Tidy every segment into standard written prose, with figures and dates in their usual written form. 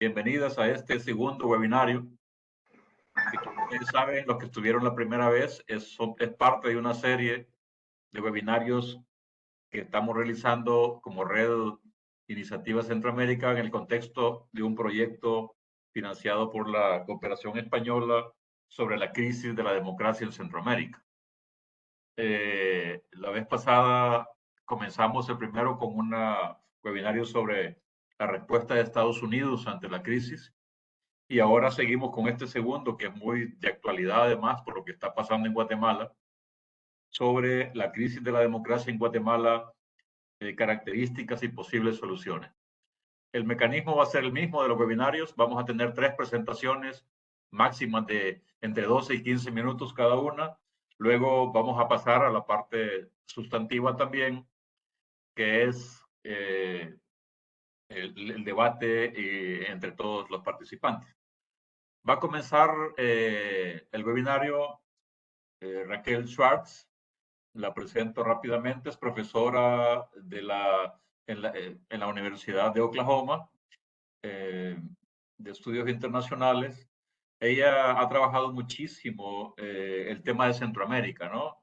bienvenidas a este segundo webinario. Que, como ustedes saben, los que estuvieron la primera vez, es parte de una serie de webinarios que estamos realizando como Red Iniciativa Centroamérica en el contexto de un proyecto financiado por la Cooperación Española sobre la crisis de la democracia en Centroamérica. La vez pasada comenzamos el primero con un webinario sobre la respuesta de Estados Unidos ante la crisis. Y ahora seguimos con este segundo, que es muy de actualidad además por lo que está pasando en Guatemala, sobre la crisis de la democracia en Guatemala, características y posibles soluciones. El mecanismo va a ser el mismo de los webinarios. Vamos a tener 3 presentaciones máximas de entre 12 y 15 minutos cada una. Luego vamos a pasar a la parte sustantiva también, que es el debate entre todos los participantes. Va a comenzar el webinario Raquel Schwartz. La presento rápidamente. Es profesora en la Universidad de Oklahoma de Estudios Internacionales. Ella ha trabajado muchísimo el tema de Centroamérica, ¿no?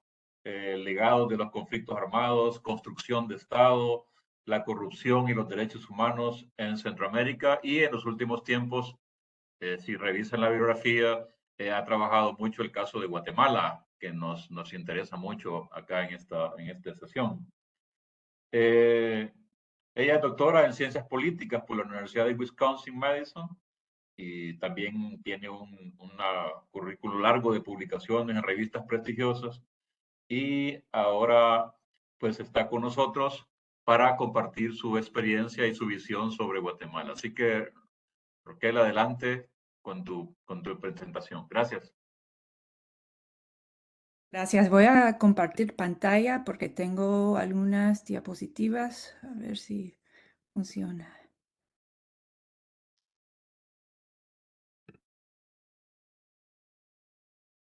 El legado de los conflictos armados, construcción de Estado, la corrupción y los derechos humanos en Centroamérica, y en los últimos tiempos, si revisan la bibliografía, ha trabajado mucho el caso de Guatemala, que nos interesa mucho acá en esta sesión. Ella es doctora en Ciencias Políticas por la Universidad de Wisconsin-Madison y también tiene un currículo largo de publicaciones en revistas prestigiosas, y ahora pues está con nosotros para compartir su experiencia y su visión sobre Guatemala. Así que, Raquel, adelante con tu presentación. Gracias. Gracias. Voy a compartir pantalla porque tengo algunas diapositivas. A ver si funciona.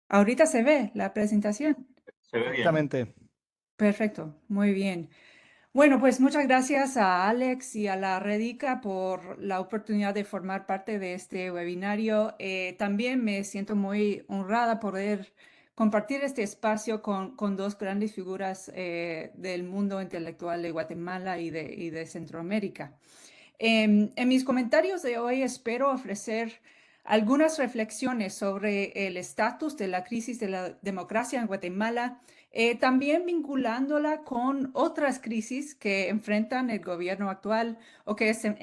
Ahorita se ve la presentación. Se ve bien. Perfectamente. Perfecto, muy bien. Bueno, pues muchas gracias a Alex y a la Redica por la oportunidad de formar parte de este webinario. También me siento muy honrada poder compartir este espacio con dos grandes figuras del mundo intelectual de Guatemala y de Centroamérica. En mis comentarios de hoy espero ofrecer algunas reflexiones sobre el estatus de la crisis de la democracia en Guatemala, también vinculándola con otras crisis que enfrentan el gobierno actual o que se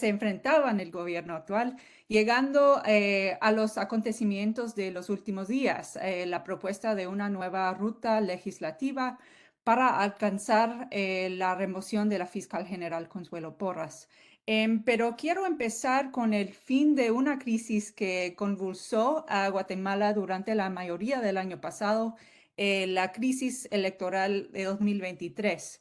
enfrentaban el gobierno actual, llegando a los acontecimientos de los últimos días, la propuesta de una nueva ruta legislativa para alcanzar la remoción de la fiscal general Consuelo Porras. Pero quiero empezar con el fin de una crisis que convulsó a Guatemala durante la mayoría del año pasado, la crisis electoral de 2023.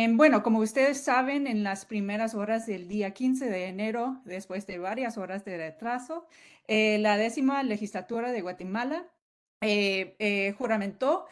Bueno, como ustedes saben, en las primeras horas del día 15 de enero, después de varias horas de retraso, la 10ª legislatura de Guatemala juramentó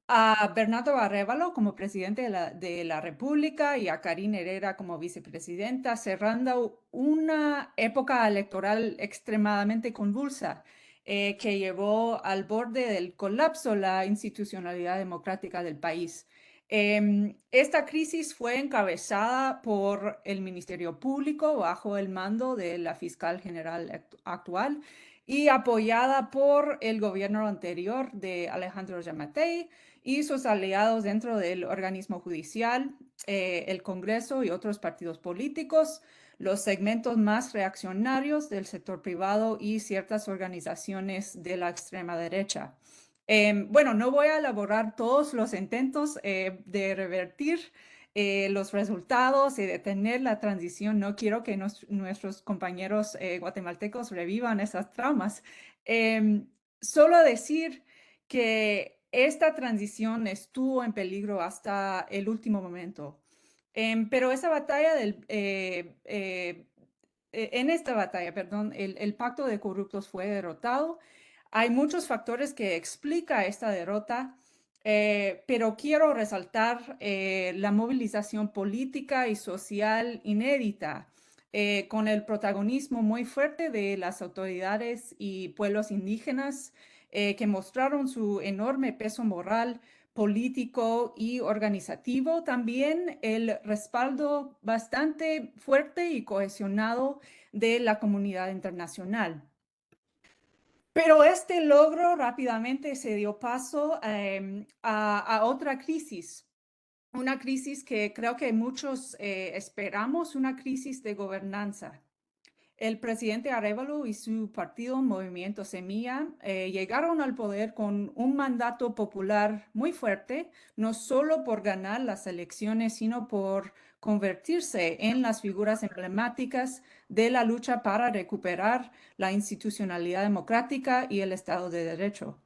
a Bernardo Arévalo como presidente de la República y a Karine Herrera como vicepresidenta, cerrando una época electoral extremadamente convulsa que llevó al borde del colapso la institucionalidad democrática del país. Esta crisis fue encabezada por el Ministerio Público bajo el mando de la fiscal general actual y apoyada por el gobierno anterior de Alejandro Yamatei y sus aliados dentro del organismo judicial, el Congreso y otros partidos políticos, los segmentos más reaccionarios del sector privado y ciertas organizaciones de la extrema derecha. Bueno, no voy a elaborar todos los intentos de revertir los resultados y detener la transición. No quiero que nuestros compañeros guatemaltecos revivan esas traumas. Solo decir que esta transición estuvo en peligro hasta el último momento. Pero esa batalla en esta batalla, perdón, el pacto de corruptos fue derrotado. Hay muchos factores que explican esta derrota, pero quiero resaltar la movilización política y social inédita con el protagonismo muy fuerte de las autoridades y pueblos indígenas que mostraron su enorme peso moral, político y organizativo. También el respaldo bastante fuerte y cohesionado de la comunidad internacional. Pero este logro rápidamente se dio paso a otra crisis, una crisis que creo que muchos esperamos, una crisis de gobernanza. El presidente Arévalo y su partido Movimiento Semilla llegaron al poder con un mandato popular muy fuerte, no solo por ganar las elecciones, sino por convertirse en las figuras emblemáticas de la lucha para recuperar la institucionalidad democrática y el Estado de Derecho.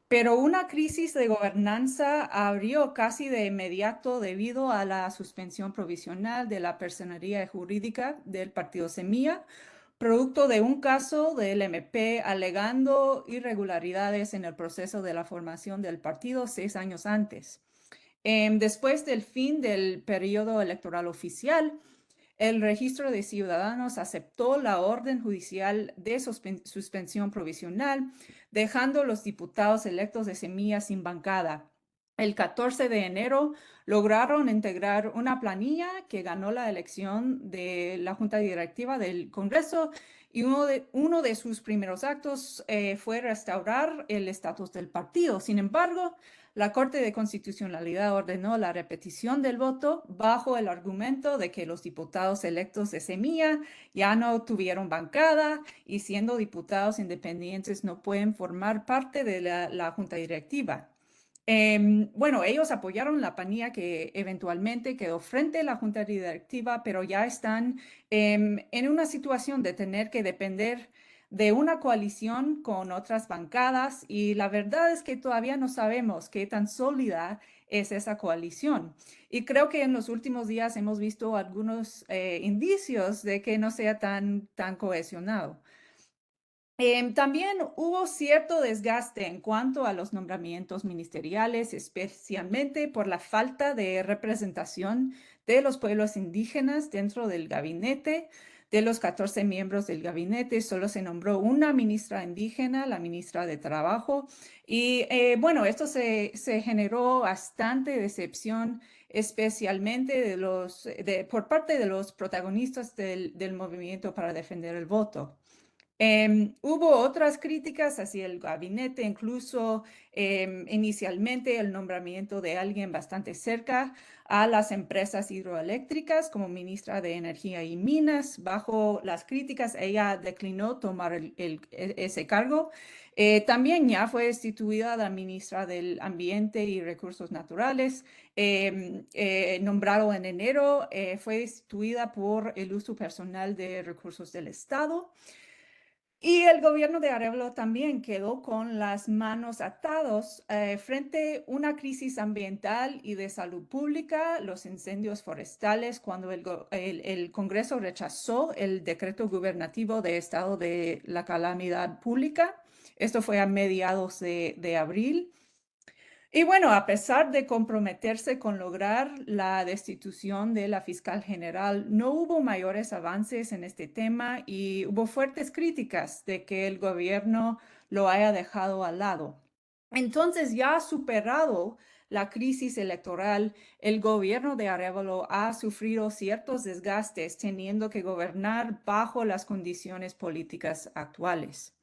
Pero una crisis de gobernanza abrió casi de inmediato debido a la suspensión provisional de la personería jurídica del partido Semilla, producto de un caso del MP alegando irregularidades en el proceso de la formación del partido 6 años antes. Después del fin del periodo electoral oficial, el registro de ciudadanos aceptó la orden judicial de suspensión provisional, dejando los diputados electos de Semilla sin bancada. El 14 de enero lograron integrar una planilla que ganó la elección de la Junta Directiva del Congreso y uno de sus primeros actos fue restaurar el estatus del partido. Sin embargo, la Corte de Constitucionalidad ordenó la repetición del voto bajo el argumento de que los diputados electos de Semilla ya no tuvieron bancada y siendo diputados independientes no pueden formar parte de la Junta Directiva. Bueno, ellos apoyaron la planilla que eventualmente quedó frente a la Junta Directiva, pero ya están en una situación de tener que depender de una coalición con otras bancadas y la verdad es que todavía no sabemos qué tan sólida es esa coalición. Y creo que en los últimos días hemos visto algunos indicios de que no sea tan cohesionado. También hubo cierto desgaste en cuanto a los nombramientos ministeriales, especialmente por la falta de representación de los pueblos indígenas dentro del gabinete. De los 14 miembros del gabinete, solo se nombró una ministra indígena, la ministra de Trabajo. Y bueno, esto se generó bastante decepción, especialmente por parte de los protagonistas del movimiento para defender el voto. Hubo otras críticas hacia el gabinete, incluso inicialmente el nombramiento de alguien bastante cerca a las empresas hidroeléctricas como ministra de Energía y Minas. Bajo las críticas, ella declinó tomar ese cargo. También ya fue destituida la ministra del Ambiente y Recursos Naturales. Nombrado en enero, fue destituida por el uso personal de recursos del Estado. Y el gobierno de Arevalo también quedó con las manos atados frente a una crisis ambiental y de salud pública, los incendios forestales, cuando el Congreso rechazó el decreto gubernativo de estado de la calamidad pública. Esto fue a mediados de abril. Y bueno, a pesar de comprometerse con lograr la destitución de la fiscal general, no hubo mayores avances en este tema y hubo fuertes críticas de que el gobierno lo haya dejado al lado. Entonces, ya superado la crisis electoral, el gobierno de Arévalo ha sufrido ciertos desgastes teniendo que gobernar bajo las condiciones políticas actuales.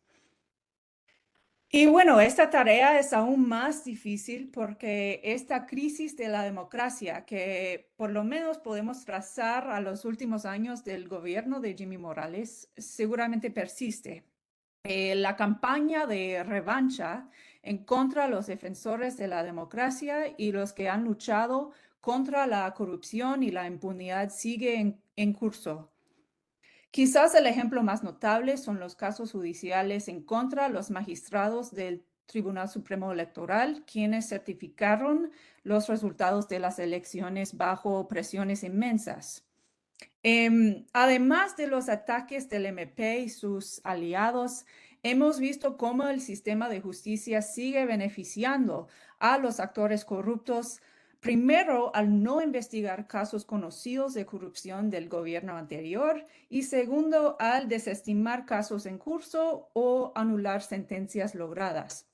Y bueno, esta tarea es aún más difícil porque esta crisis de la democracia que por lo menos podemos trazar a los últimos años del gobierno de Jimmy Morales seguramente persiste. La campaña de revancha en contra de los defensores de la democracia y los que han luchado contra la corrupción y la impunidad sigue en curso. Quizás el ejemplo más notable son los casos judiciales en contra de los magistrados del Tribunal Supremo Electoral, quienes certificaron los resultados de las elecciones bajo presiones inmensas. Además de los ataques del MP y sus aliados, hemos visto cómo el sistema de justicia sigue beneficiando a los actores corruptos Primero, al no investigar casos conocidos de corrupción del gobierno anterior y segundo, al desestimar casos en curso o anular sentencias logradas.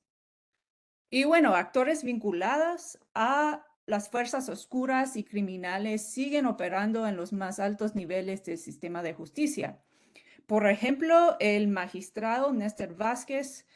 Y bueno, actores vinculados a las fuerzas oscuras y criminales siguen operando en los más altos niveles del sistema de justicia. Por ejemplo, el magistrado Néstor Vázquez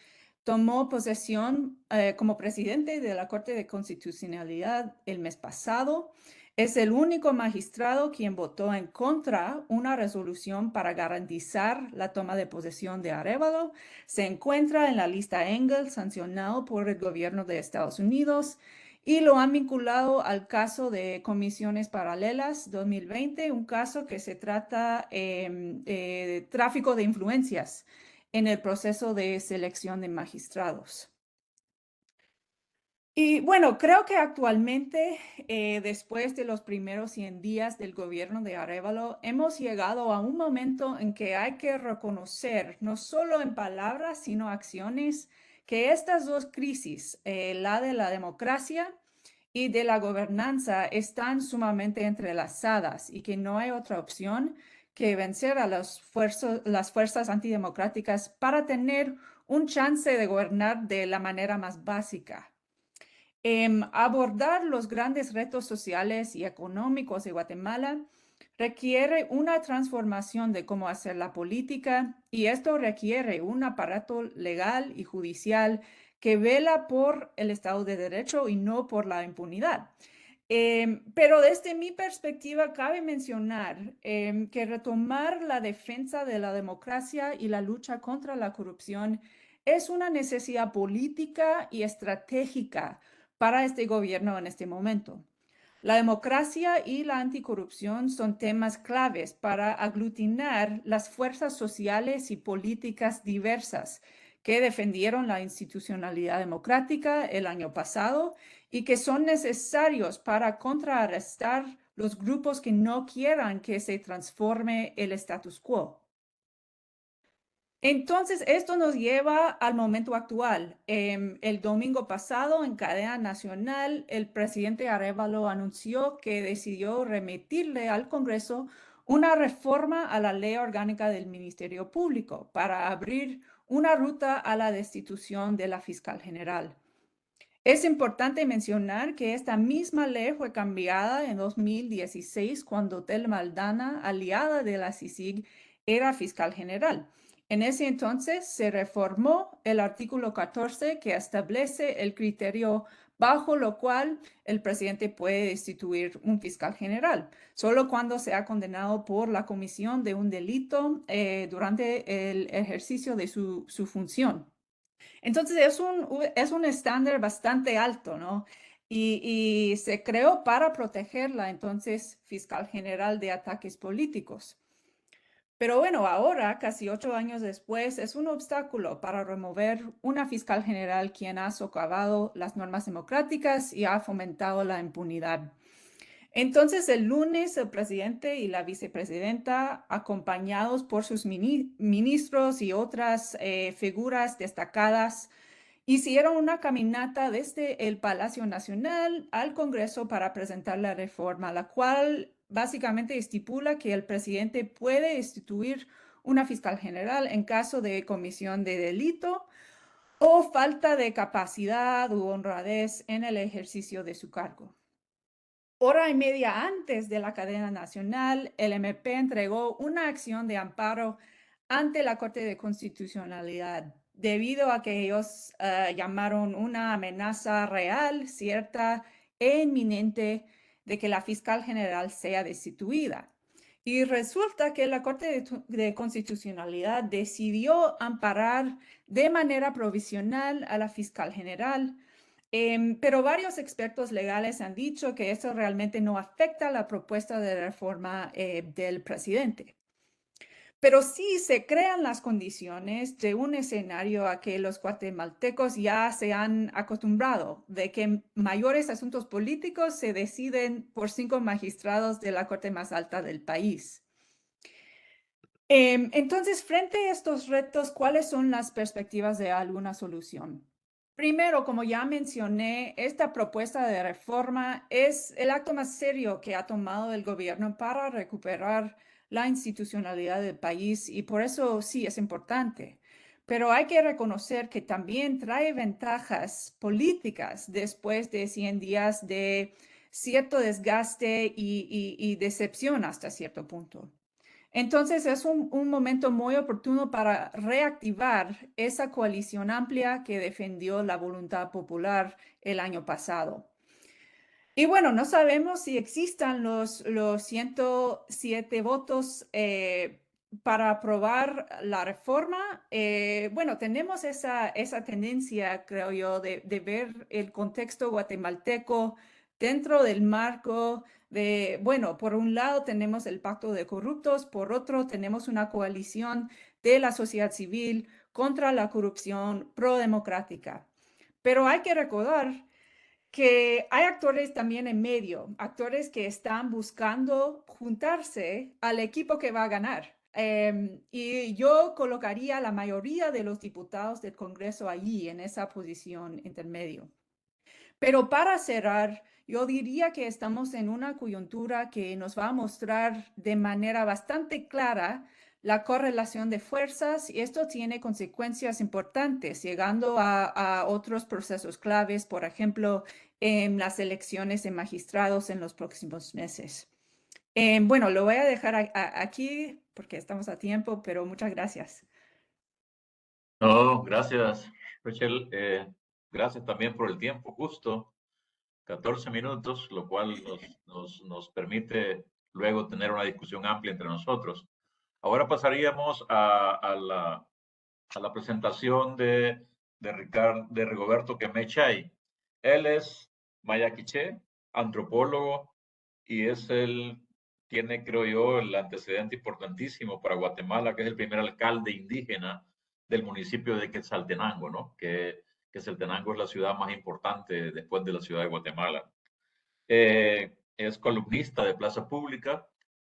tomó posesión como presidente de la Corte de Constitucionalidad el mes pasado. Es el único magistrado quien votó en contra una resolución para garantizar la toma de posesión de Arévalo. Se encuentra en la lista Engel, sancionado por el gobierno de Estados Unidos, y lo han vinculado al caso de Comisiones Paralelas 2020, un caso que se trata de tráfico de influencias en el proceso de selección de magistrados. Y bueno, creo que actualmente, después de los primeros 100 días del gobierno de Arévalo, hemos llegado a un momento en que hay que reconocer, no solo en palabras, sino acciones, que estas dos crisis, la de la democracia y de la gobernanza, están sumamente entrelazadas y que no hay otra opción que vencer a las fuerzas antidemocráticas para tener un chance de gobernar de la manera más básica. Abordar los grandes retos sociales y económicos de Guatemala requiere una transformación de cómo hacer la política y esto requiere un aparato legal y judicial que vela por el Estado de Derecho y no por la impunidad. Pero desde mi perspectiva, cabe mencionar que retomar la defensa de la democracia y la lucha contra la corrupción es una necesidad política y estratégica para este gobierno en este momento. La democracia y la anticorrupción son temas claves para aglutinar las fuerzas sociales y políticas diversas que defendieron la institucionalidad democrática el año pasado y que son necesarios para contrarrestar los grupos que no quieran que se transforme el status quo. Entonces, esto nos lleva al momento actual. El domingo pasado, en cadena nacional, el presidente Arévalo anunció que decidió remitirle al Congreso una reforma a la ley orgánica del Ministerio Público para abrir una ruta a la destitución de la fiscal general. Es importante mencionar que esta misma ley fue cambiada en 2016 cuando Telma Aldana, aliada de la CICIG, era fiscal general. En ese entonces se reformó el artículo 14 que establece el criterio bajo lo cual el presidente puede destituir un fiscal general, solo cuando sea condenado por la comisión de un delito durante el ejercicio de su función. Entonces es un estándar bastante alto, ¿no? Y se creó para protegerla, entonces, fiscal general de ataques políticos. Pero bueno, ahora, casi 8 años después, es un obstáculo para remover una fiscal general quien ha socavado las normas democráticas y ha fomentado la impunidad. Entonces, el lunes, el presidente y la vicepresidenta, acompañados por sus ministros y otras figuras destacadas, hicieron una caminata desde el Palacio Nacional al Congreso para presentar la reforma, la cual básicamente estipula que el presidente puede instituir una fiscal general en caso de comisión de delito o falta de capacidad u honradez en el ejercicio de su cargo. Hora y media antes de la cadena nacional, el MP entregó una acción de amparo ante la Corte de Constitucionalidad debido a que ellos llamaron una amenaza real, cierta e inminente de que la fiscal general sea destituida. Y resulta que la Corte de Constitucionalidad decidió amparar de manera provisional a la fiscal general. Pero varios expertos legales han dicho que eso realmente no afecta la propuesta de reforma del presidente. Pero sí se crean las condiciones de un escenario a que los guatemaltecos ya se han acostumbrado, de que mayores asuntos políticos se deciden por 5 magistrados de la corte más alta del país. Entonces, frente a estos retos, ¿cuáles son las perspectivas de alguna solución? Primero, como ya mencioné, esta propuesta de reforma es el acto más serio que ha tomado el gobierno para recuperar la institucionalidad del país y por eso sí es importante. Pero hay que reconocer que también trae ventajas políticas después de 100 días de cierto desgaste y decepción hasta cierto punto. Entonces es un momento muy oportuno para reactivar esa coalición amplia que defendió la voluntad popular el año pasado. Y bueno, no sabemos si existan los 107 votos para aprobar la reforma. Bueno, tenemos esa tendencia, creo yo, de ver el contexto guatemalteco dentro del marco de, bueno, por un lado tenemos el pacto de corruptos, por otro tenemos una coalición de la sociedad civil contra la corrupción prodemocrática. Pero hay que recordar que hay actores también en medio, actores que están buscando juntarse al equipo que va a ganar. Y yo colocaría a la mayoría de los diputados del Congreso allí en esa posición intermedio. Pero para cerrar, yo diría que estamos en una coyuntura que nos va a mostrar de manera bastante clara la correlación de fuerzas y esto tiene consecuencias importantes, llegando a otros procesos claves, por ejemplo, en las elecciones de magistrados en los próximos meses. Bueno, lo voy a dejar aquí porque estamos a tiempo, pero muchas gracias. No, gracias, Rachel. Gracias también por el tiempo, justo 14 minutos, lo cual nos permite luego tener una discusión amplia entre nosotros. Ahora pasaríamos a la presentación de Rigoberto Quemechay. Él es maya quiché, antropólogo, y tiene, creo yo, el antecedente importantísimo para Guatemala, que es el primer alcalde indígena del municipio de Quetzaltenango, ¿no? Que Quetzaltenango es la ciudad más importante después de la ciudad de Guatemala. Es columnista de Plaza Pública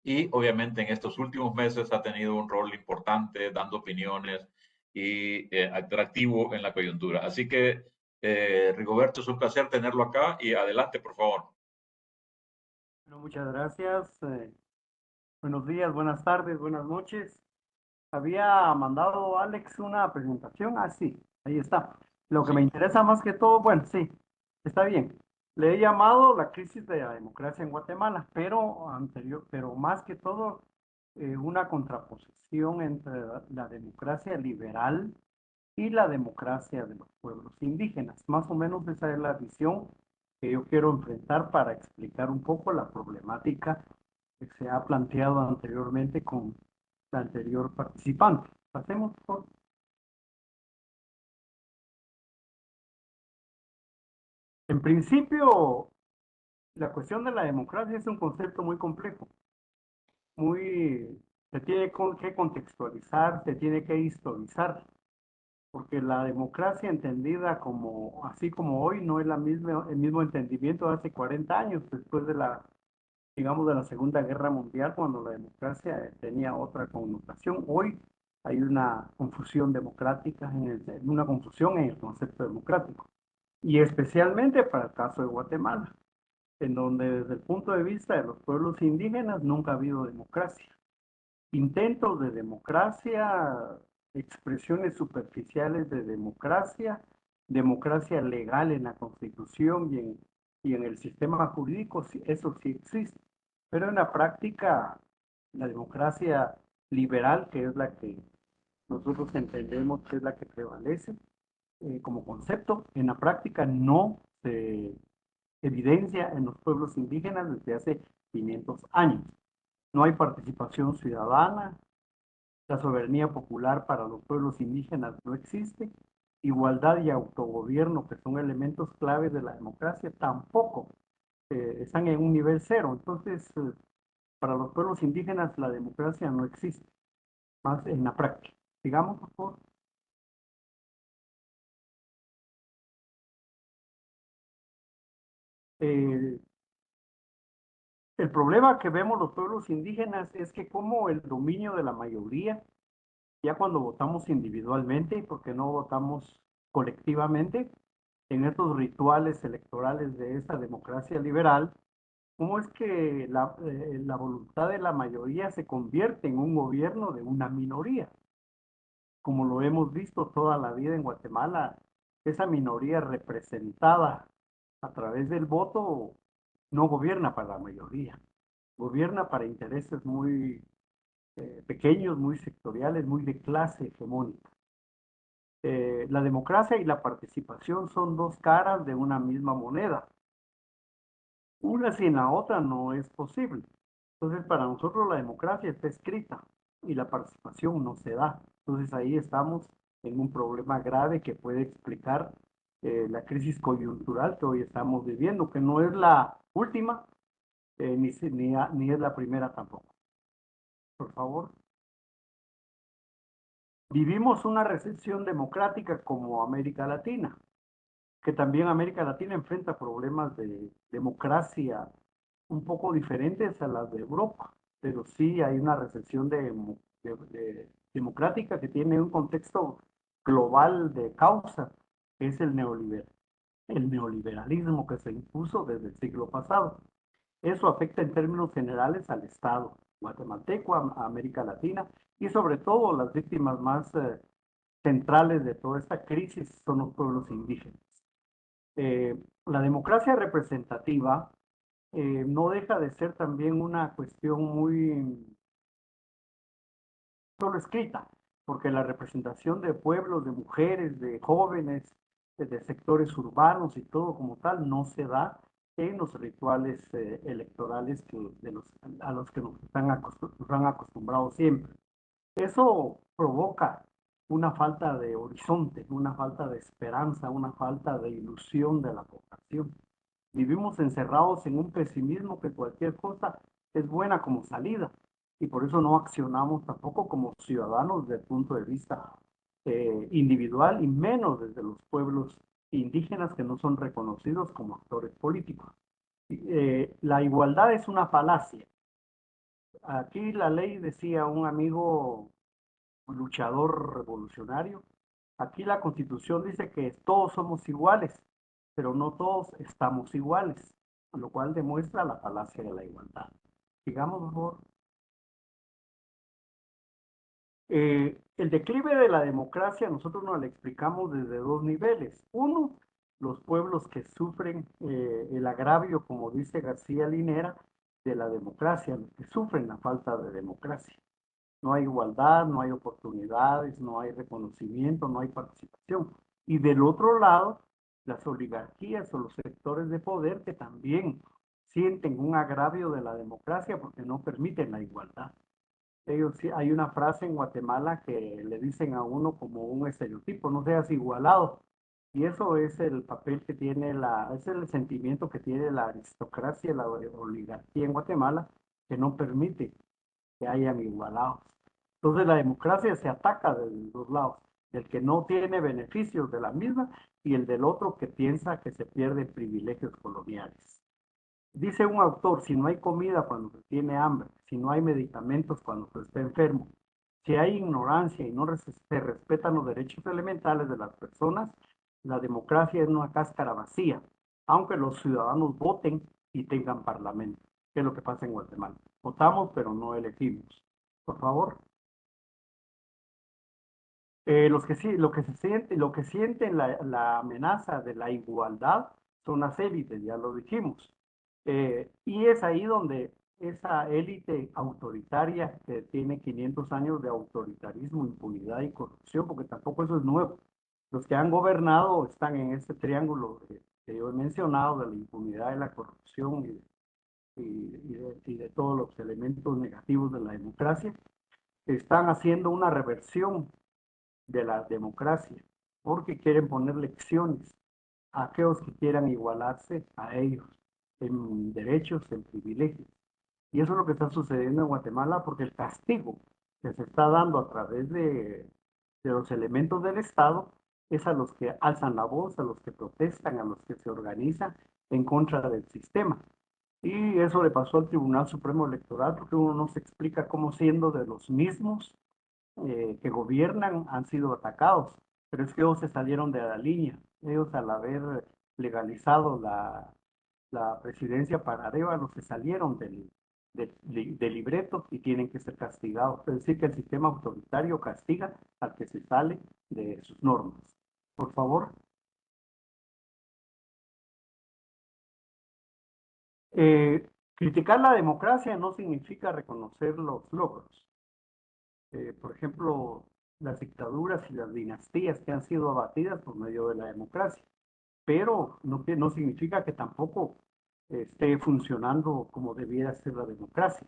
y obviamente en estos últimos meses ha tenido un rol importante dando opiniones y atractivo en la coyuntura. Así que, Rigoberto, es un placer tenerlo acá y adelante, por favor. Bueno, muchas gracias. Buenos días, buenas tardes, buenas noches. Había mandado Alex una presentación. Ah, sí, ahí está. Lo que Sí. me interesa más que todo, bueno, sí, está bien. Le he llamado la crisis de la democracia en Guatemala, pero más que todo, una contraposición entre la democracia liberal y la democracia de los pueblos indígenas. Más o menos esa es la visión que yo quiero enfrentar para explicar un poco la problemática que se ha planteado anteriormente con la anterior participante. Pasemos por... En principio, la cuestión de la democracia es un concepto muy complejo, se tiene que contextualizar, se tiene que historizar, porque la democracia entendida como, así como hoy, no es el mismo entendimiento de hace 40 años, después de digamos, de la Segunda Guerra Mundial, cuando la democracia tenía otra connotación. Hoy hay una confusión democrática, una confusión en el concepto democrático, y especialmente para el caso de Guatemala, en donde desde el punto de vista de los pueblos indígenas nunca ha habido democracia. Intentos de democracia, expresiones superficiales de democracia, democracia legal en la Constitución y en el sistema jurídico, eso sí existe. Pero en la práctica, la democracia liberal, que es la que nosotros entendemos que es la que prevalece como concepto, en la práctica no se evidencia en los pueblos indígenas desde hace 500 años. No hay participación ciudadana, la soberanía popular para los pueblos indígenas no existe, igualdad y autogobierno, que son elementos claves de la democracia, tampoco están en un nivel cero. Entonces, para los pueblos indígenas la democracia no existe, más en la práctica. Digamos, por favor. Eh, el problema que vemos los pueblos indígenas es que como el dominio de la mayoría, ya cuando votamos individualmente, porque no votamos colectivamente, en estos rituales electorales de esta democracia liberal, cómo es que la voluntad de la mayoría se convierte en un gobierno de una minoría. Como lo hemos visto toda la vida en Guatemala, esa minoría representada a través del voto no gobierna para la mayoría, gobierna para intereses muy pequeños, muy sectoriales, muy de clase hegemónica. La democracia y la participación son dos caras de una misma moneda. Una sin la otra no es posible. Entonces, para nosotros la democracia está escrita y la participación no se da. Entonces, ahí estamos en un problema grave que puede explicar la crisis coyuntural que hoy estamos viviendo, que no es la última, ni es la primera tampoco. Por favor. Vivimos una recesión democrática como América Latina, que también América Latina enfrenta problemas de democracia un poco diferentes a las de Europa, pero sí hay una recesión democrática que tiene un contexto global de causa, que es el neoliberalismo que se impuso desde el siglo pasado. Eso afecta en términos generales al Estado guatemalteco, a América Latina, y sobre todo las víctimas más centrales de toda esta crisis son los pueblos indígenas. La democracia representativa no deja de ser también una cuestión muy solo escrita, porque la representación de pueblos, de mujeres, de jóvenes, de sectores urbanos y todo como tal no se da en los rituales electorales a los que nos han acostumbrado siempre. Eso provoca una falta de horizonte, una falta de esperanza, una falta de ilusión de la población. Vivimos encerrados en un pesimismo que cualquier cosa es buena como salida y por eso no accionamos tampoco como ciudadanos desde el punto de vista individual y menos desde los pueblos indígenas que no son reconocidos como actores políticos. La igualdad es una falacia. Aquí la ley, decía un amigo luchador revolucionario, aquí la Constitución dice que todos somos iguales, pero no todos estamos iguales, lo cual demuestra la falacia de la igualdad. Sigamos, por favor. El declive de la democracia nosotros nos lo explicamos desde dos niveles. Uno, los pueblos que sufren el agravio, como dice García Linera, de la democracia, los que sufren la falta de democracia. No hay igualdad, no hay oportunidades, no hay reconocimiento, no hay participación. Y del otro lado, las oligarquías o los sectores de poder que también sienten un agravio de la democracia porque no permiten la igualdad. Hay una frase en Guatemala que le dicen a uno como un estereotipo, no seas igualado. Y eso es el papel que tiene es el sentimiento que tiene la aristocracia, la oligarquía en Guatemala, que no permite que hayan igualados. Entonces la democracia se ataca de los dos lados, el que no tiene beneficios de la misma y el del otro que piensa que se pierden privilegios coloniales. Dice un autor, si no hay comida cuando se tiene hambre, si no hay medicamentos cuando se está enfermo, si hay ignorancia y no se respetan los derechos elementales de las personas, la democracia es una cáscara vacía, aunque los ciudadanos voten y tengan parlamento, que es lo que pasa en Guatemala. Votamos, pero no elegimos. Por favor. Lo que sienten la amenaza de la igualdad son las élites, ya lo dijimos. Y es ahí donde esa élite autoritaria que tiene 500 años de autoritarismo, impunidad y corrupción, porque tampoco eso es nuevo. Los que han gobernado están en este triángulo que yo he mencionado de la impunidad, de la corrupción y de todos los elementos negativos de la democracia. Están haciendo una reversión de la democracia, porque quieren poner lecciones a aquellos que quieran igualarse a ellos en derechos, en privilegios. Y eso es lo que está sucediendo en Guatemala, porque el castigo que se está dando a través de los elementos del Estado es a los que alzan la voz, a los que protestan, a los que se organizan en contra del sistema. Y eso le pasó al Tribunal Supremo Electoral, porque uno no se explica cómo siendo de los mismos que gobiernan han sido atacados, pero es que ellos se salieron de la línea. Ellos, al haber legalizado la presidencia para Arévalo, se salieron del libreto y tienen que ser castigados. Es decir, que el sistema autoritario castiga al que se sale de sus normas. Por favor. Criticar la democracia no significa reconocer los logros. Por ejemplo, las dictaduras y las dinastías que han sido abatidas por medio de la democracia, pero no significa que tampoco esté funcionando como debiera ser la democracia.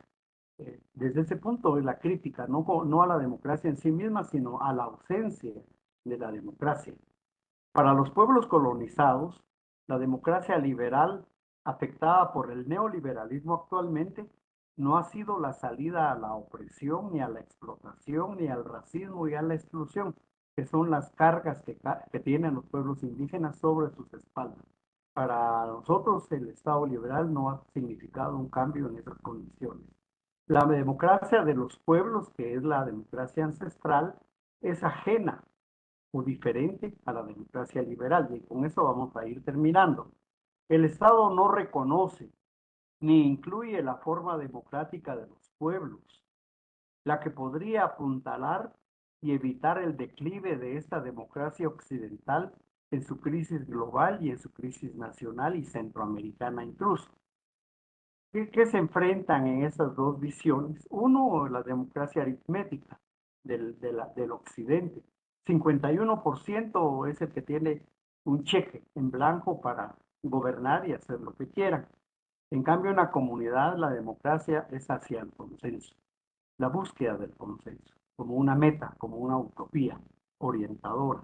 Desde ese punto es la crítica, no a la democracia en sí misma, sino a la ausencia de la democracia. Para los pueblos colonizados, la democracia liberal, afectada por el neoliberalismo actualmente, no ha sido la salida a la opresión, ni a la explotación, ni al racismo y a la exclusión, que son las cargas que tienen los pueblos indígenas sobre sus espaldas. Para nosotros, el Estado liberal no ha significado un cambio en esas condiciones. La democracia de los pueblos, que es la democracia ancestral, es ajena o diferente a la democracia liberal. Y con eso vamos a ir terminando. El Estado no reconoce ni incluye la forma democrática de los pueblos, la que podría apuntalar y evitar el declive de esta democracia occidental en su crisis global y en su crisis nacional y centroamericana incluso. ¿Qué se enfrentan en estas dos visiones? Uno, la democracia aritmética del occidente. 51% es el que tiene un cheque en blanco para gobernar y hacer lo que quieran. En cambio, en la comunidad, la democracia es hacia el consenso, la búsqueda del consenso, como una meta, como una utopía orientadora.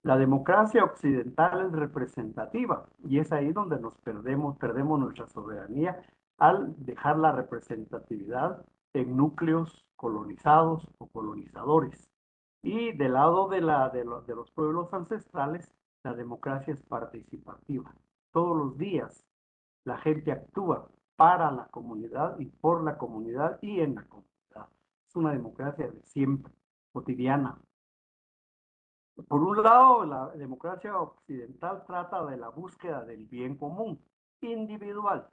La democracia occidental es representativa y es ahí donde perdemos nuestra soberanía al dejar la representatividad en núcleos colonizados o colonizadores. Y del lado de los pueblos ancestrales, la democracia es participativa. Todos los días la gente actúa para la comunidad y por la comunidad y en la comunidad. Es una democracia de siempre, cotidiana. Por un lado, la democracia occidental trata de la búsqueda del bien común, individual,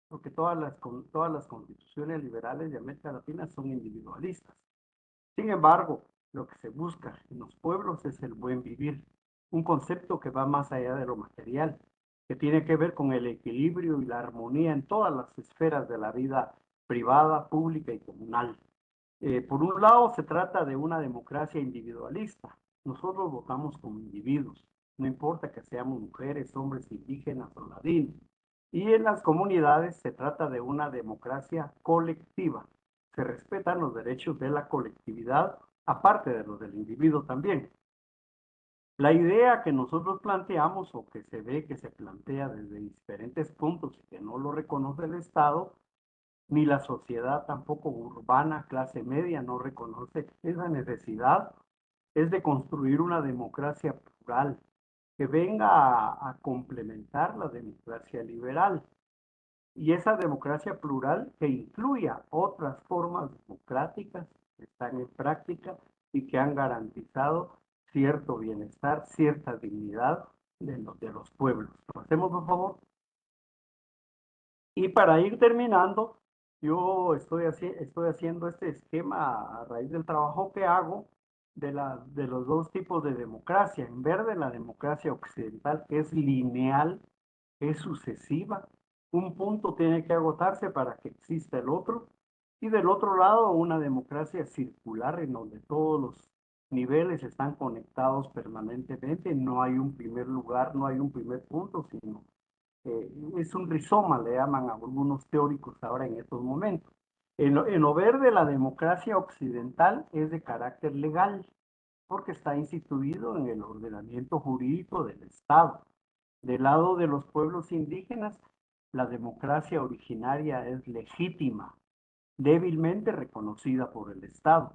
porque todas las constituciones liberales de América Latina son individualistas. Sin embargo, lo que se busca en los pueblos es el buen vivir, un concepto que va más allá de lo material, que tiene que ver con el equilibrio y la armonía en todas las esferas de la vida privada, pública y comunal. Por un lado, se trata de una democracia individualista. Nosotros votamos como individuos, no importa que seamos mujeres, hombres, indígenas o ladinos. Y en las comunidades se trata de una democracia colectiva. Se respetan los derechos de la colectividad, aparte de los del individuo también. La idea que nosotros planteamos o que se ve que se plantea desde diferentes puntos y que no lo reconoce el Estado, ni la sociedad tampoco urbana, clase media, no reconoce esa necesidad, es de construir una democracia plural que venga a complementar la democracia liberal. Y esa democracia plural que incluya otras formas democráticas que están en práctica y que han garantizado cierto bienestar, cierta dignidad de los pueblos. ¿Lo hacemos, por favor? Y para ir terminando, yo estoy haciendo este esquema a raíz del trabajo que hago de los dos tipos de democracia. En verde, la democracia occidental, que es lineal, es sucesiva. Un punto tiene que agotarse para que exista el otro. Y del otro lado, una democracia circular en donde todos los niveles están conectados permanentemente. No hay un primer lugar, no hay un primer punto, sino es un rizoma, le llaman a algunos teóricos ahora en estos momentos. En lo verde, la democracia occidental es de carácter legal, porque está instituido en el ordenamiento jurídico del Estado. Del lado de los pueblos indígenas, la democracia originaria es legítima, débilmente reconocida por el Estado.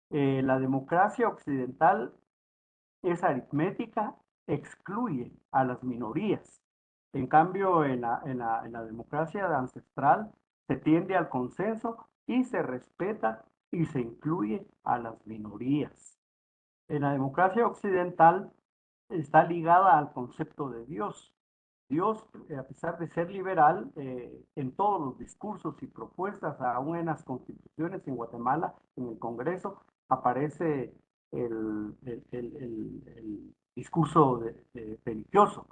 La democracia occidental es aritmética, excluye a las minorías. En cambio, en la democracia ancestral se tiende al consenso y se respeta y se incluye a las minorías. En la democracia occidental, está ligada al concepto de Dios. Dios, a pesar de ser liberal, en todos los discursos y propuestas, aún en las constituciones en Guatemala, en el Congreso, aparece el discurso religioso.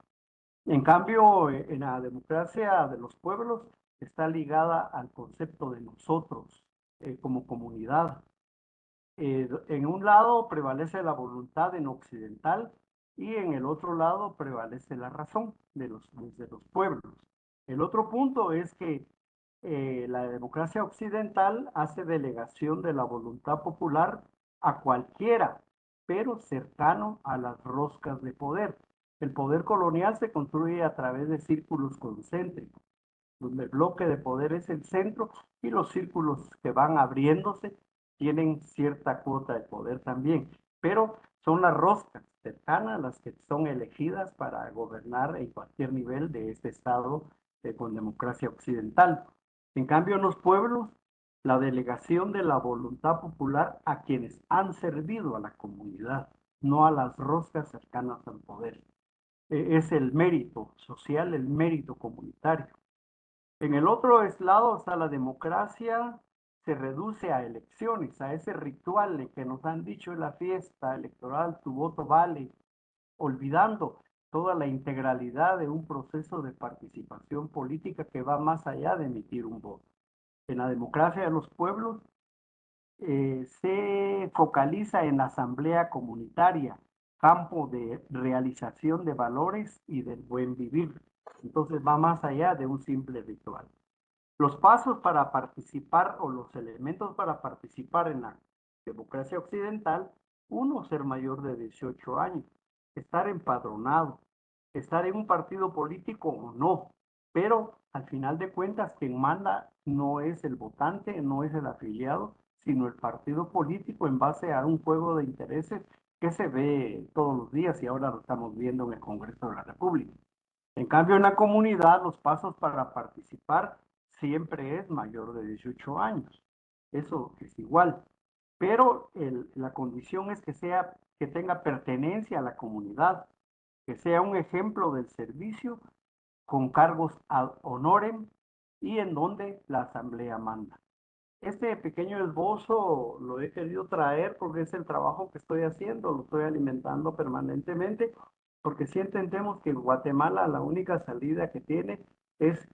En cambio, en la democracia de los pueblos está ligada al concepto de nosotros como comunidad. En un lado prevalece la voluntad en occidental y en el otro lado prevalece la razón de los pueblos. El otro punto es que la democracia occidental hace delegación de la voluntad popular a cualquiera, pero cercano a las roscas de poder. El poder colonial se construye a través de círculos concéntricos, donde el bloque de poder es el centro y los círculos que van abriéndose tienen cierta cuota de poder también, pero son las roscas cercanas las que son elegidas para gobernar en cualquier nivel de este estado con democracia occidental. En cambio, en los pueblos, la delegación de la voluntad popular a quienes han servido a la comunidad, no a las roscas cercanas al poder. Es el mérito social, el mérito comunitario. En el otro lado, o sea, la democracia se reduce a elecciones, a ese ritual que nos han dicho en la fiesta electoral, tu voto vale, olvidando toda la integralidad de un proceso de participación política que va más allá de emitir un voto. En la democracia de los pueblos se focaliza en la asamblea comunitaria, campo de realización de valores y del buen vivir. Entonces va más allá de un simple ritual. Los pasos para participar o los elementos para participar en la democracia occidental: uno, ser mayor de 18 años, estar empadronado, estar en un partido político o no, pero al final de cuentas quien manda no es el votante, no es el afiliado, sino el partido político en base a un juego de intereses que se ve todos los días y ahora lo estamos viendo en el Congreso de la República. En cambio, en la comunidad, los pasos para participar siempre es mayor de 18 años. Eso es igual. Pero la condición es que tenga pertenencia a la comunidad, que sea un ejemplo del servicio con cargos ad honorem y en donde la asamblea manda. Este pequeño esbozo lo he querido traer porque es el trabajo que estoy haciendo, lo estoy alimentando permanentemente, porque si entendemos que en Guatemala la única salida que tiene es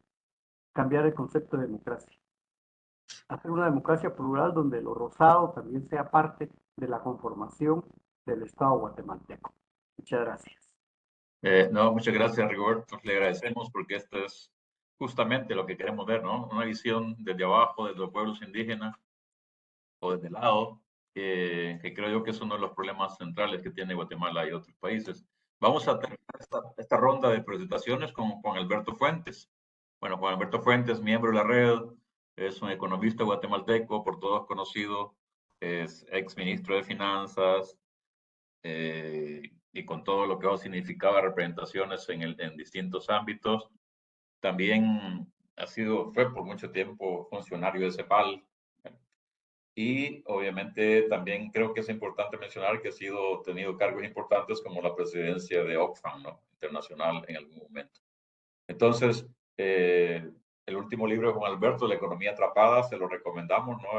cambiar el concepto de democracia. Hacer una democracia plural donde lo rosado también sea parte de la conformación del Estado guatemalteco. Muchas gracias. No, muchas gracias, Rigoberto. Le agradecemos porque esto es justamente lo que queremos ver, ¿no? Una visión desde abajo, desde los pueblos indígenas o desde el lado, que creo yo que es uno de los problemas centrales que tiene Guatemala y otros países. Vamos a terminar esta ronda de presentaciones con Juan Alberto Fuentes. Bueno, Juan Alberto Fuentes, miembro de la red, es un economista guatemalteco, por todos conocido, es ex ministro de Finanzas, y con todo lo que eso significaba representaciones en distintos ámbitos. También fue por mucho tiempo funcionario de CEPAL. Y obviamente también creo que es importante mencionar que ha tenido cargos importantes como la presidencia de Oxfam, ¿no? Internacional en algún momento. Entonces, el último libro de Juan Alberto, La economía atrapada, se lo recomendamos, ¿no?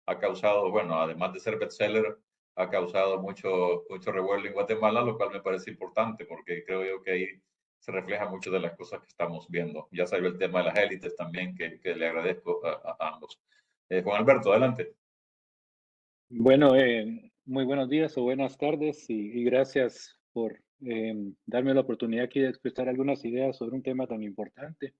Ha causado, bueno, además de ser bestseller, ha causado mucho revuelo en Guatemala, lo cual me parece importante porque creo yo que ahí se refleja mucho de las cosas que estamos viendo. Ya salió el tema de las élites también, que le agradezco a ambos. Juan Alberto, adelante. Bueno, muy buenos días o buenas tardes y gracias por darme la oportunidad aquí de expresar algunas ideas sobre un tema tan importante.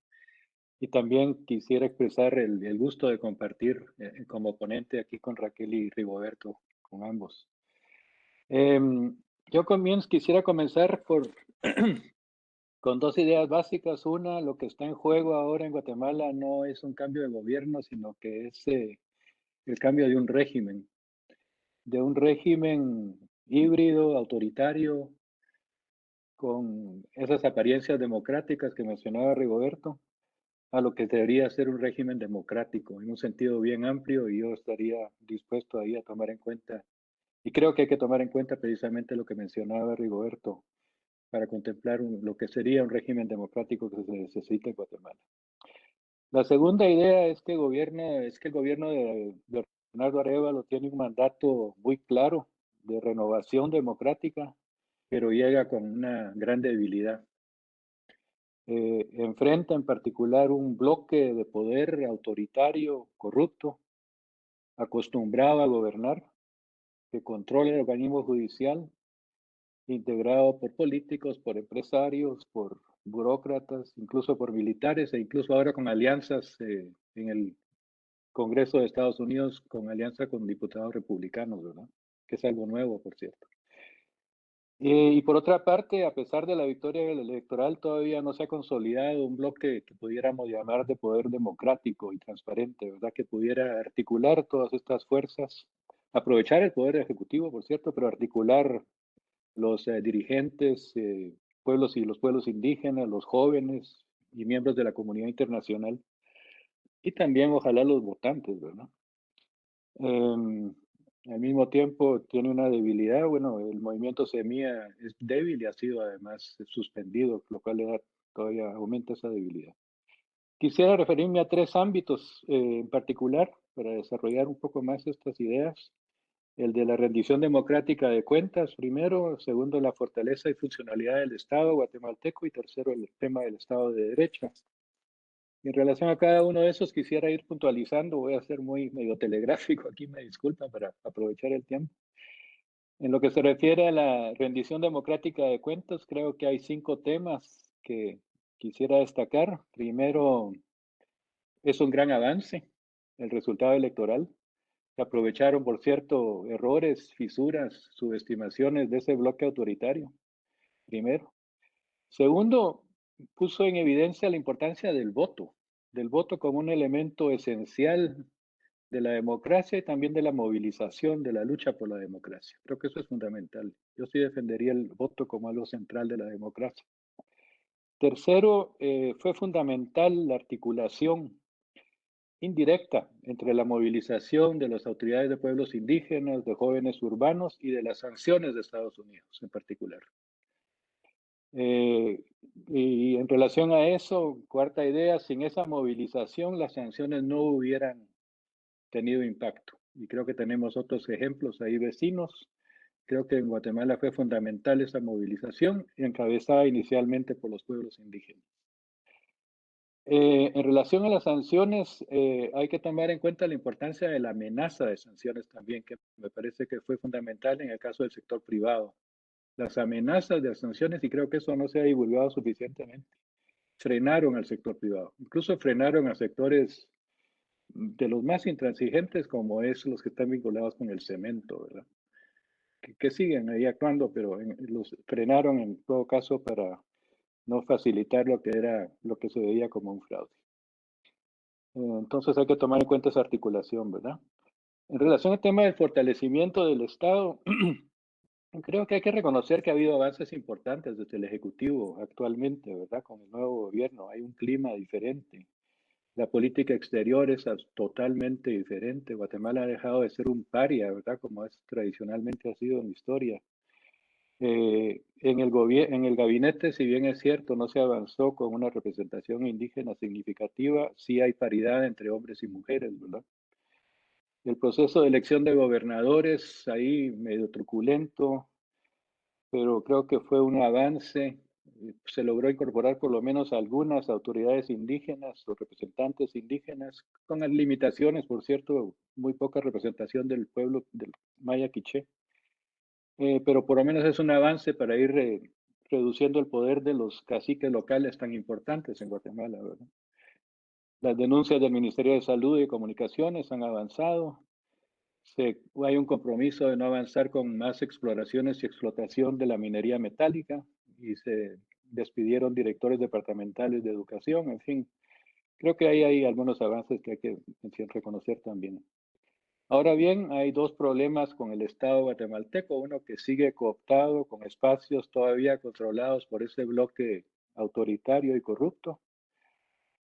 Y también quisiera expresar el gusto de compartir como ponente aquí con Raquel y Rigoberto, con ambos. Yo quisiera comenzar con dos ideas básicas. Una, lo que está en juego ahora en Guatemala no es un cambio de gobierno, sino que es el cambio de un régimen híbrido, autoritario, con esas apariencias democráticas que mencionaba Rigoberto, a lo que debería ser un régimen democrático en un sentido bien amplio, y yo estaría dispuesto ahí a tomar en cuenta, y creo que hay que tomar en cuenta precisamente lo que mencionaba Rigoberto, para contemplar lo que sería un régimen democrático que se necesita en Guatemala. La segunda idea es que el gobierno de Bernardo Arévalo tiene un mandato muy claro de renovación democrática, pero llega con una gran debilidad. Enfrenta en particular un bloque de poder autoritario, corrupto, acostumbrado a gobernar, que controla el organismo judicial, integrado por políticos, por empresarios, por burócratas, incluso por militares e incluso ahora con alianzas en el Congreso de Estados Unidos, con alianza con diputados republicanos, ¿verdad? Que es algo nuevo, por cierto. Y por otra parte, a pesar de la victoria electoral, todavía no se ha consolidado un bloque que pudiéramos llamar de poder democrático y transparente, ¿verdad? Que pudiera articular todas estas fuerzas, aprovechar el poder ejecutivo, por cierto, pero articular los dirigentes, pueblos y los pueblos indígenas, los jóvenes y miembros de la comunidad internacional, y también ojalá los votantes, ¿verdad? Al mismo tiempo tiene una debilidad, bueno, el movimiento Semilla es débil y ha sido además suspendido, lo cual todavía aumenta esa debilidad. Quisiera referirme a tres ámbitos en particular para desarrollar un poco más estas ideas. El de la rendición democrática de cuentas, primero. Segundo, la fortaleza y funcionalidad del Estado guatemalteco. Y tercero, el tema del Estado de Derecho. En relación a cada uno de esos, quisiera ir puntualizando. Voy a ser muy medio telegráfico aquí, me disculpan para aprovechar el tiempo. En lo que se refiere a la rendición democrática de cuentas, creo que hay 5 temas que quisiera destacar. Primero, es un gran avance el resultado electoral. Se aprovecharon, por cierto, errores, fisuras, subestimaciones de ese bloque autoritario, primero. Segundo, puso en evidencia la importancia del voto como un elemento esencial de la democracia y también de la movilización, de la lucha por la democracia. Creo que eso es fundamental. Yo sí defendería el voto como algo central de la democracia. Tercero, fue fundamental la articulación indirecta entre la movilización de las autoridades de pueblos indígenas, de jóvenes urbanos y de las sanciones de Estados Unidos en particular. Y en relación a eso, cuarta idea, sin esa movilización las sanciones no hubieran tenido impacto. Y creo que tenemos otros ejemplos ahí vecinos. Creo que en Guatemala fue fundamental esa movilización, encabezada inicialmente por los pueblos indígenas. En relación a las sanciones, hay que tomar en cuenta la importancia de la amenaza de sanciones también, que me parece que fue fundamental en el caso del sector privado. Las amenazas de sanciones, y creo que eso no se ha divulgado suficientemente, frenaron al sector privado. Incluso frenaron a sectores de los más intransigentes, como es los que están vinculados con el cemento, ¿verdad? Que siguen ahí actuando, pero los frenaron en todo caso para no facilitar lo que se veía como un fraude. Entonces hay que tomar en cuenta esa articulación, ¿verdad? En relación al tema del fortalecimiento del Estado, creo que hay que reconocer que ha habido avances importantes desde el Ejecutivo actualmente, ¿verdad? Con el nuevo gobierno hay un clima diferente. La política exterior es totalmente diferente. Guatemala ha dejado de ser un paria, ¿verdad? Como tradicionalmente ha sido en la historia. En el gabinete, si bien es cierto, no se avanzó con una representación indígena significativa, sí hay paridad entre hombres y mujeres, ¿verdad? El proceso de elección de gobernadores, ahí medio truculento, pero creo que fue un avance. Se logró incorporar por lo menos algunas autoridades indígenas o representantes indígenas, con las limitaciones, por cierto, muy poca representación del pueblo del Maya Quiché. Pero por lo menos es un avance para ir reduciendo el poder de los caciques locales tan importantes en Guatemala, ¿verdad? Las denuncias del Ministerio de Salud y Comunicaciones han avanzado. Hay un compromiso de no avanzar con más exploraciones y explotación de la minería metálica y se despidieron directores departamentales de educación. En fin, creo que ahí hay algunos avances que hay que reconocer también. Ahora bien, hay 2 problemas con el Estado guatemalteco. Uno que sigue cooptado con espacios todavía controlados por ese bloque autoritario y corrupto.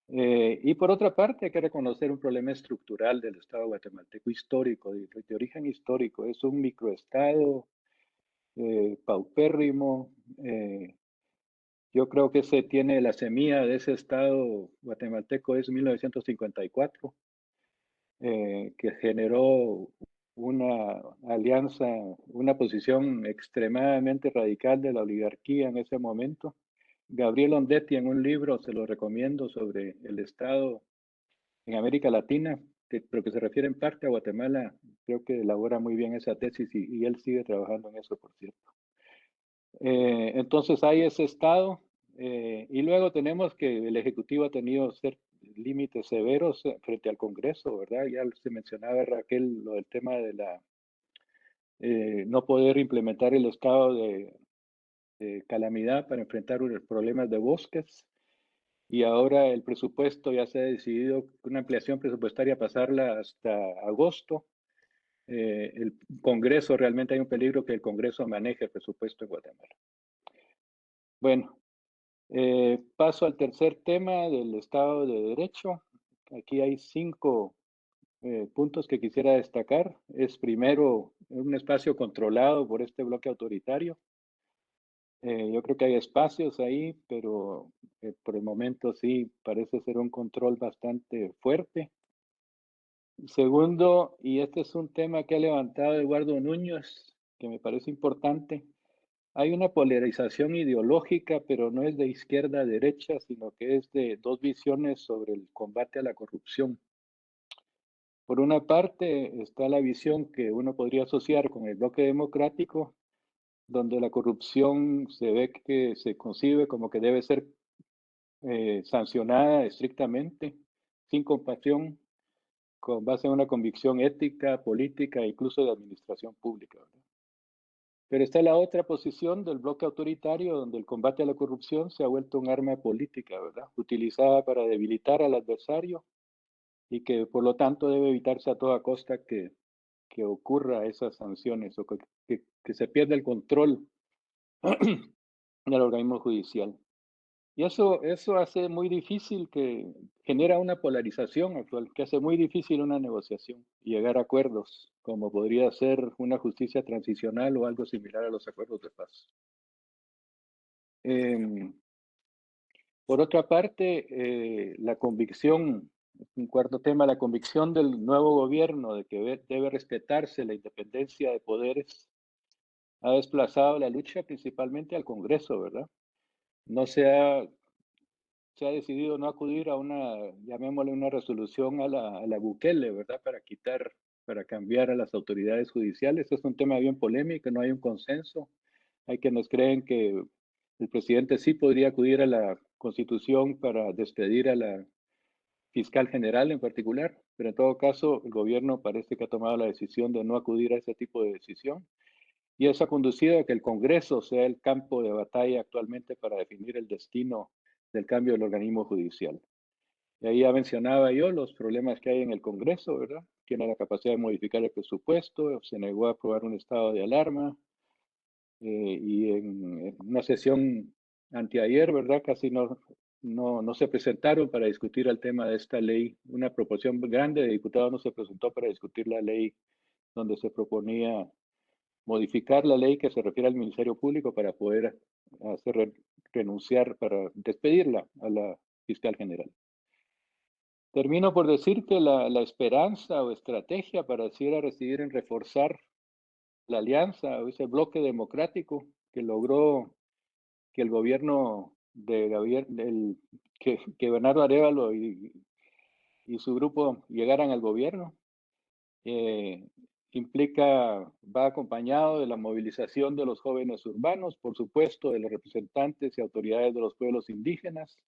Y por otra parte, hay que reconocer un problema estructural del Estado guatemalteco histórico, de origen histórico. Es un microestado paupérrimo, Yo creo que se tiene la semilla de ese Estado guatemalteco es 1954, que generó una alianza, una posición extremadamente radical de la oligarquía en ese momento. Gabriel Ondetti en un libro, se lo recomiendo, sobre el Estado en América Latina, pero que se refiere en parte a Guatemala, creo que elabora muy bien esa tesis y él sigue trabajando en eso, por cierto. Entonces hay ese Estado y luego tenemos que el Ejecutivo ha tenido límites severos frente al Congreso, ¿verdad? Ya se mencionaba, Raquel, lo del tema de la no poder implementar el estado de calamidad para enfrentar los problemas de bosques. Y ahora el presupuesto ya se ha decidido, una ampliación presupuestaria, pasarla hasta agosto. El Congreso, realmente hay un peligro que el Congreso maneje el presupuesto en Guatemala. Bueno, paso al tercer tema del Estado de Derecho. Aquí hay 5 puntos que quisiera destacar. Es primero, un espacio controlado por este bloque autoritario. Yo creo que hay espacios ahí, pero por el momento sí parece ser un control bastante fuerte. Segundo, y este es un tema que ha levantado Eduardo Núñez, que me parece importante, hay una polarización ideológica, pero no es de izquierda a derecha, sino que es de dos visiones sobre el combate a la corrupción. Por una parte está la visión que uno podría asociar con el bloque democrático, donde la corrupción se ve que se concibe como que debe ser sancionada estrictamente, sin compasión, con base en una convicción ética, política e incluso de administración pública, ¿verdad? Pero está la otra posición del bloque autoritario, donde el combate a la corrupción se ha vuelto un arma política, ¿verdad? Utilizada para debilitar al adversario y que por lo tanto debe evitarse a toda costa que ocurra esas sanciones o que se pierda el control del organismo judicial. Y eso hace muy difícil, que genera una polarización actual, que hace muy difícil una negociación y llegar a acuerdos, como podría ser una justicia transicional o algo similar a los acuerdos de paz. Por otra parte, la convicción, un cuarto tema, la convicción del nuevo gobierno de que debe respetarse la independencia de poderes, ha desplazado la lucha principalmente al Congreso, ¿verdad? No se ha decidido no acudir a una, llamémosle una resolución a la Bukele, ¿verdad? Para cambiar a las autoridades judiciales. Es un tema bien polémico, no hay un consenso. Hay quienes creen que el presidente sí podría acudir a la Constitución para despedir a la fiscal general en particular, pero en todo caso el gobierno parece que ha tomado la decisión de no acudir a ese tipo de decisión. Y eso ha conducido a que el Congreso sea el campo de batalla actualmente para definir el destino del cambio del organismo judicial. Y ahí ya mencionaba yo los problemas que hay en el Congreso, ¿verdad? Tiene la capacidad de modificar el presupuesto, se negó a aprobar un estado de alarma, y en una sesión anteayer, ¿verdad? Casi no se presentaron para discutir el tema de esta ley. Una proporción grande de diputados no se presentó para discutir la ley donde se proponía modificar la ley que se refiere al Ministerio Público para poder renunciar, para despedirla a la fiscal general. Termino por decir que la esperanza o estrategia pareciera residir en reforzar la alianza o ese bloque democrático que logró que el gobierno que Bernardo Arévalo y su grupo llegaran al gobierno. Va acompañado de la movilización de los jóvenes urbanos, por supuesto, de los representantes y autoridades de los pueblos indígenas,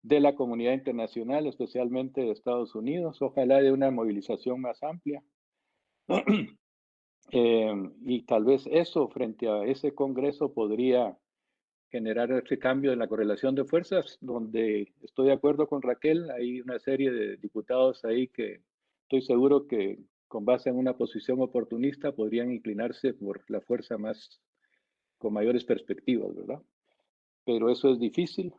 de la comunidad internacional, especialmente de Estados Unidos, ojalá de una movilización más amplia. Y tal vez eso, frente a ese Congreso, podría generar ese cambio en la correlación de fuerzas, donde estoy de acuerdo con Raquel. Hay una serie de diputados ahí que estoy seguro que con base en una posición oportunista podrían inclinarse por la fuerza con mayores perspectivas, ¿verdad? Pero eso es difícil.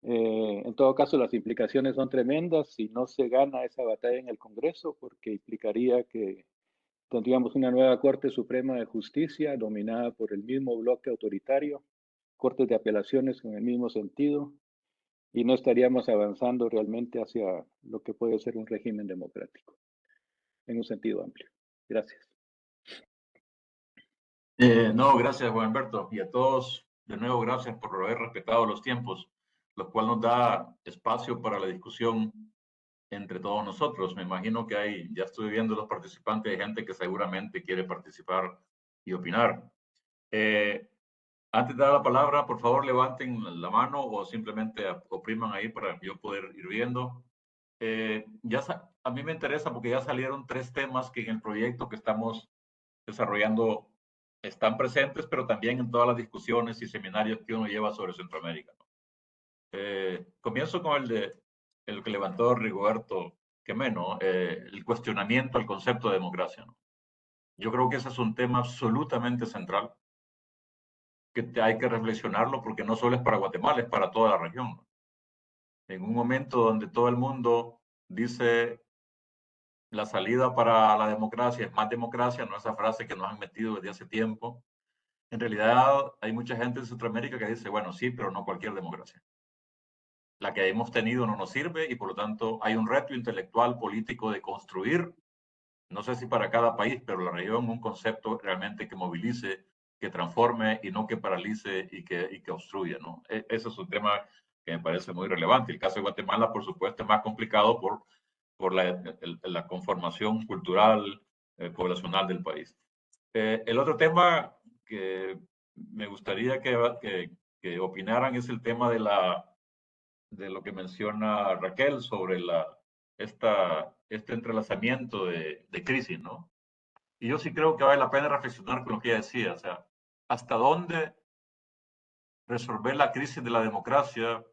En todo caso, las implicaciones son tremendas si no se gana esa batalla en el Congreso, porque implicaría que tendríamos una nueva Corte Suprema de Justicia dominada por el mismo bloque autoritario, cortes de apelaciones en el mismo sentido y no estaríamos avanzando realmente hacia lo que puede ser un régimen democrático en un sentido amplio. Gracias. No, gracias, Juan Alberto. Y a todos, de nuevo, gracias por haber respetado los tiempos, lo cual nos da espacio para la discusión entre todos nosotros. Me imagino que ya estoy viendo los participantes, de gente que seguramente quiere participar y opinar. Antes de dar la palabra, por favor, levanten la mano o simplemente opriman ahí para yo poder ir viendo. A mí me interesa porque ya salieron 3 temas que en el proyecto que estamos desarrollando están presentes, pero también en todas las discusiones y seminarios que uno lleva sobre Centroamérica, ¿no? Comienzo con el que levantó Rigoberto Quemeno, el cuestionamiento al concepto de democracia, ¿no? Yo creo que ese es un tema absolutamente central, que hay que reflexionarlo porque no solo es para Guatemala, es para toda la región, ¿no? En un momento donde todo el mundo dice la salida para la democracia es más democracia, no esa frase que nos han metido desde hace tiempo. En realidad hay mucha gente en Centroamérica que dice, bueno, sí, pero no cualquier democracia. La que hemos tenido no nos sirve y por lo tanto hay un reto intelectual político de construir, no sé si para cada país, pero la región, un concepto realmente que movilice, que transforme y no que paralice y que obstruya, ¿no? Ese es un tema que me parece muy relevante. El caso de Guatemala, por supuesto, es más complicado por la conformación cultural, poblacional del país. El otro tema que me gustaría que opinaran es el tema de lo que menciona Raquel sobre este entrelazamiento de crisis, ¿no? Y yo sí creo que vale la pena reflexionar con lo que ella decía, o sea, hasta dónde resolver la crisis de la democracia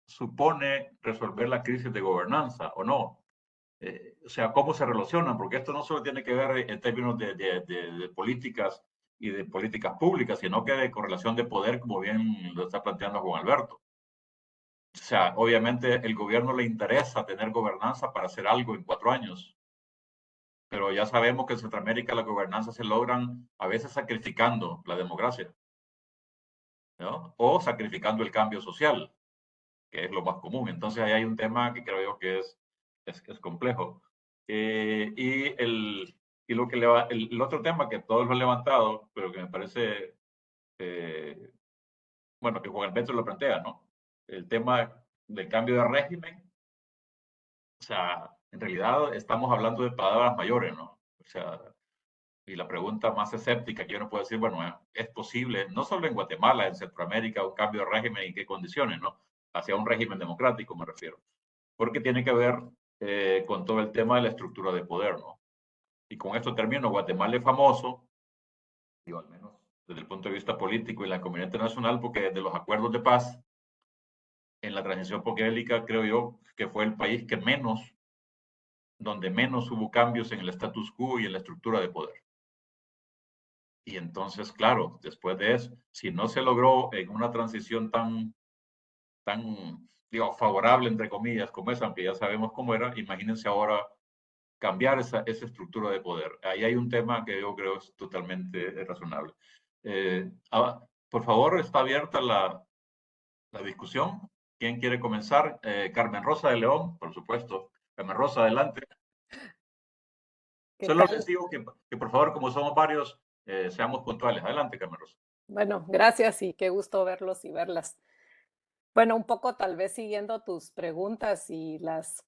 supone resolver la crisis de gobernanza o no. O sea, cómo se relacionan, porque esto no solo tiene que ver en términos de políticas y de políticas públicas, sino que de correlación de poder, como bien lo está planteando Juan Alberto. O sea, obviamente el gobierno le interesa tener gobernanza para hacer algo en 4 años, pero ya sabemos que en Centroamérica las gobernanzas se logran a veces sacrificando la democracia, ¿no? O sacrificando el cambio social, que es lo más común. Entonces ahí hay un tema que creo yo que es complejo. Y lo que el otro tema que todos lo han levantado, pero que me parece, bueno, que Juan Alberto lo plantea, ¿no? El tema del cambio de régimen. O sea, en realidad estamos hablando de palabras mayores, ¿no? O sea, y la pregunta más escéptica que yo no puedo decir, bueno, es posible, no solo en Guatemala, en Centroamérica, un cambio de régimen y en qué condiciones, ¿no? Hacia un régimen democrático, me refiero. Porque tiene que ver con todo el tema de la estructura de poder, ¿no? Y con esto termino, Guatemala es famoso, digo, al menos desde el punto de vista político y la comunidad internacional, porque desde los acuerdos de paz, en la transición poquélica, creo yo que fue el país que menos, donde menos hubo cambios en el status quo y en la estructura de poder. Y entonces, claro, después de eso, si no se logró en una transición tan, digo, favorable, entre comillas, como esa, aunque ya sabemos cómo era, imagínense ahora cambiar esa estructura de poder. Ahí hay un tema que yo creo es totalmente razonable. Por favor, está abierta la discusión. ¿Quién quiere comenzar? Carmen Rosa de León, por supuesto. Carmen Rosa, adelante. ¿Qué Solo tal? les digo que por favor, como somos varios, seamos puntuales. Adelante, Carmen Rosa. Bueno, gracias y qué gusto verlos y verlas. Bueno, un poco tal vez siguiendo tus preguntas y las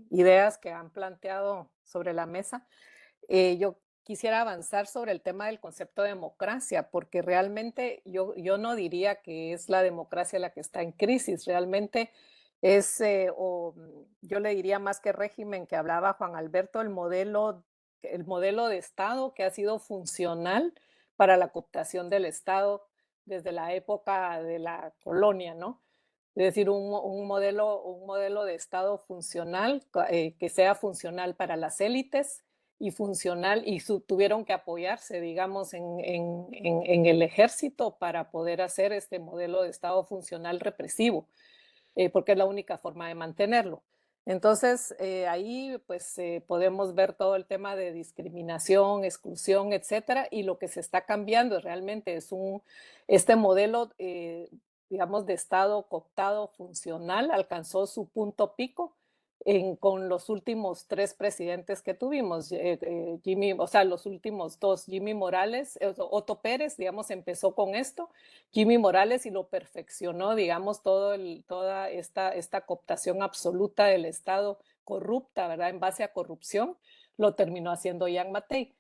ideas que han planteado sobre la mesa, yo quisiera avanzar sobre el tema del concepto de democracia, porque realmente yo no diría que es la democracia la que está en crisis, realmente es, yo le diría más que régimen que hablaba Juan Alberto, el modelo de Estado que ha sido funcional para la cooptación del Estado desde la época de la colonia, ¿no? Es decir, un modelo de Estado funcional, que sea funcional para las élites y funcional, y tuvieron que apoyarse, digamos, en el ejército para poder hacer este modelo de Estado funcional represivo, porque es la única forma de mantenerlo. Entonces, ahí pues podemos ver todo el tema de discriminación, exclusión, etcétera, y lo que se está cambiando realmente es este modelo, digamos, de Estado cooptado funcional alcanzó su punto pico con los últimos 3 presidentes que tuvimos, o sea, los últimos 2, Jimmy Morales, Otto Pérez, digamos, empezó con esto, Jimmy Morales y lo perfeccionó, digamos, toda esta cooptación absoluta del Estado corrupta, ¿verdad? En base a corrupción, lo terminó haciendo Yang Matei.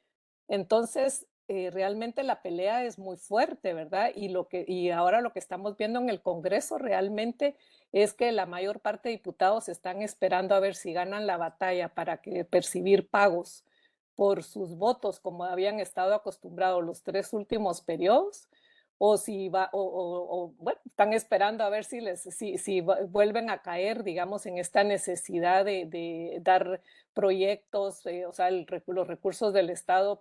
Entonces, realmente la pelea es muy fuerte, ¿verdad? Y ahora lo que estamos viendo en el Congreso realmente es que la mayor parte de diputados están esperando a ver si ganan la batalla para percibir pagos por sus votos como habían estado acostumbrados los 3 últimos periodos, o si va, bueno, están esperando a ver si vuelven a caer, digamos, en esta necesidad de dar proyectos, o sea, los recursos del Estado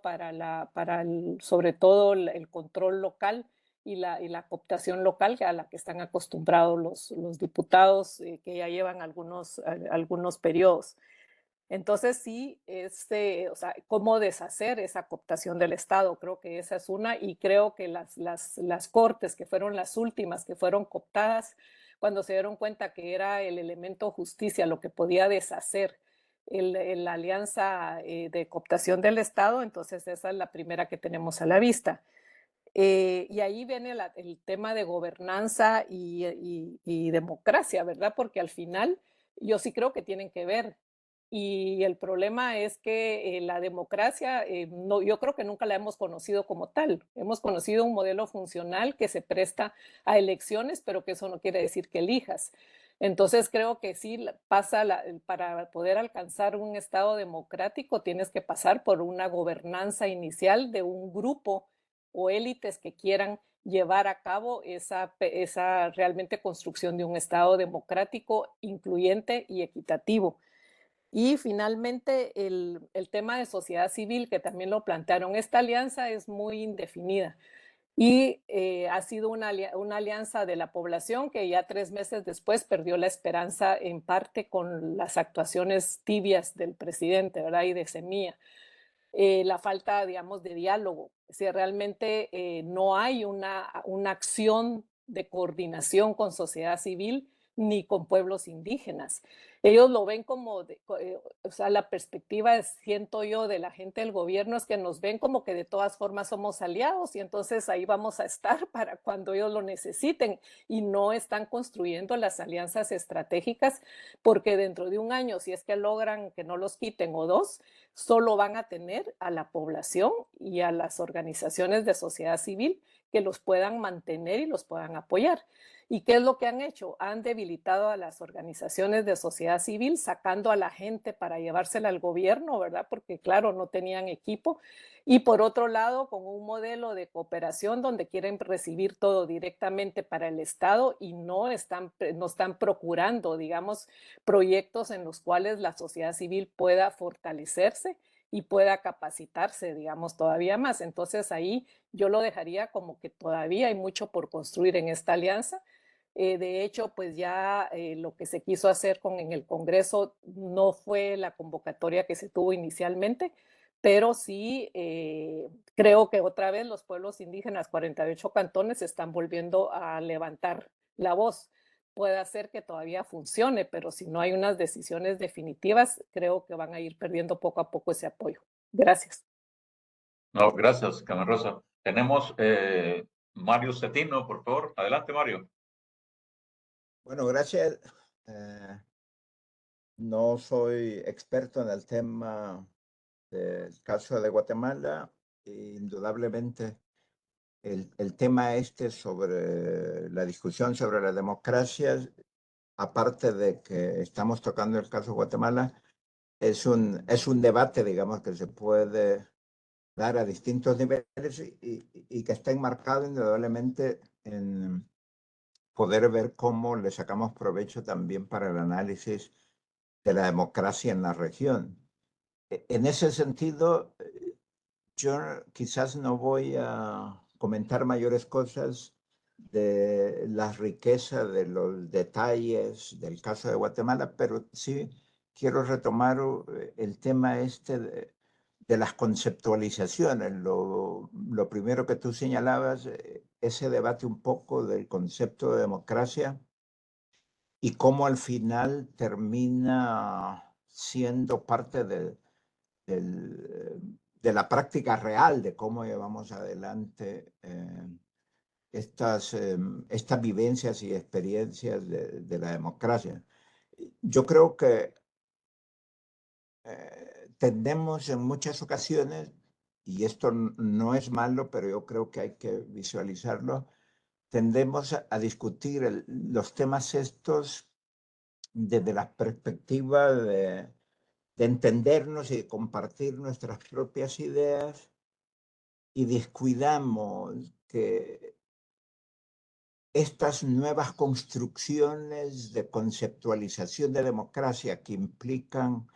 sobre todo el control local y la cooptación local a la que están acostumbrados los diputados que ya llevan algunos periodos. Entonces sí, o sea, cómo deshacer esa cooptación del Estado, creo que esa es una, y creo que las cortes, que fueron las últimas que fueron cooptadas, cuando se dieron cuenta que era el elemento justicia lo que podía deshacer la alianza de cooptación del Estado, entonces esa es la primera que tenemos a la vista. Y ahí viene el tema de gobernanza y democracia, ¿verdad? Porque al final yo sí creo que tienen que ver. Y el problema es que la democracia, no, yo creo que nunca la hemos conocido como tal. Hemos conocido un modelo funcional que se presta a elecciones, pero que eso no quiere decir que elijas. Entonces creo que sí para poder alcanzar un Estado democrático tienes que pasar por una gobernanza inicial de un grupo o élites que quieran llevar a cabo esa realmente construcción de un Estado democrático, incluyente y equitativo. Y finalmente el tema de sociedad civil, que también lo plantearon, esta alianza es muy indefinida y ha sido una alianza de la población que ya 3 meses después perdió la esperanza en parte con las actuaciones tibias del presidente, ¿verdad? Y de Semilla. La falta, digamos, de diálogo. Si realmente no hay una acción de coordinación con sociedad civil ni con pueblos indígenas. Ellos lo ven como, o sea, la perspectiva, siento yo, de la gente del gobierno es que nos ven como que de todas formas somos aliados y entonces ahí vamos a estar para cuando ellos lo necesiten y no están construyendo las alianzas estratégicas porque dentro de un año, si es que logran que no los quiten o 2, solo van a tener a la población y a las organizaciones de sociedad civil que los puedan mantener y los puedan apoyar. ¿Y qué es lo que han hecho? Han debilitado a las organizaciones de sociedad civil, sacando a la gente para llevársela al gobierno, ¿verdad? Porque claro, no tenían equipo. Y por otro lado, con un modelo de cooperación donde quieren recibir todo directamente para el Estado y no están procurando, digamos, proyectos en los cuales la sociedad civil pueda fortalecerse y pueda capacitarse, digamos, todavía más. Entonces ahí yo lo dejaría como que todavía hay mucho por construir en esta alianza. De hecho, pues ya lo que se quiso hacer en el Congreso no fue la convocatoria que se tuvo inicialmente, pero sí creo que otra vez los pueblos indígenas, 48 cantones, están volviendo a levantar la voz. Puede hacer que todavía funcione, pero si no hay unas decisiones definitivas, creo que van a ir perdiendo poco a poco ese apoyo. Gracias. No, gracias, Carmen Rosa. Tenemos Mario Cetino, por favor. Adelante, Mario. Bueno, gracias. No soy experto en el tema del caso de Guatemala. Indudablemente, el tema sobre la discusión sobre la democracia, aparte de que estamos tocando el caso de Guatemala, es un debate, digamos, que se puede dar a distintos niveles y que está enmarcado indudablemente en poder ver cómo le sacamos provecho también para el análisis de la democracia en la región. En ese sentido, yo quizás no voy a comentar mayores cosas de la riqueza de los detalles del caso de Guatemala, pero sí quiero retomar el tema este de las conceptualizaciones. Lo primero que tú señalabas, ese debate un poco del concepto de democracia y cómo al final termina siendo parte de la práctica real de cómo llevamos adelante estas vivencias y experiencias de la democracia. Yo creo que tendemos en muchas ocasiones, y esto no es malo, pero yo creo que hay que visualizarlo, tendemos a discutir los temas estos desde la perspectiva de entendernos y de compartir nuestras propias ideas, y descuidamos que estas nuevas construcciones de conceptualización de democracia que implican,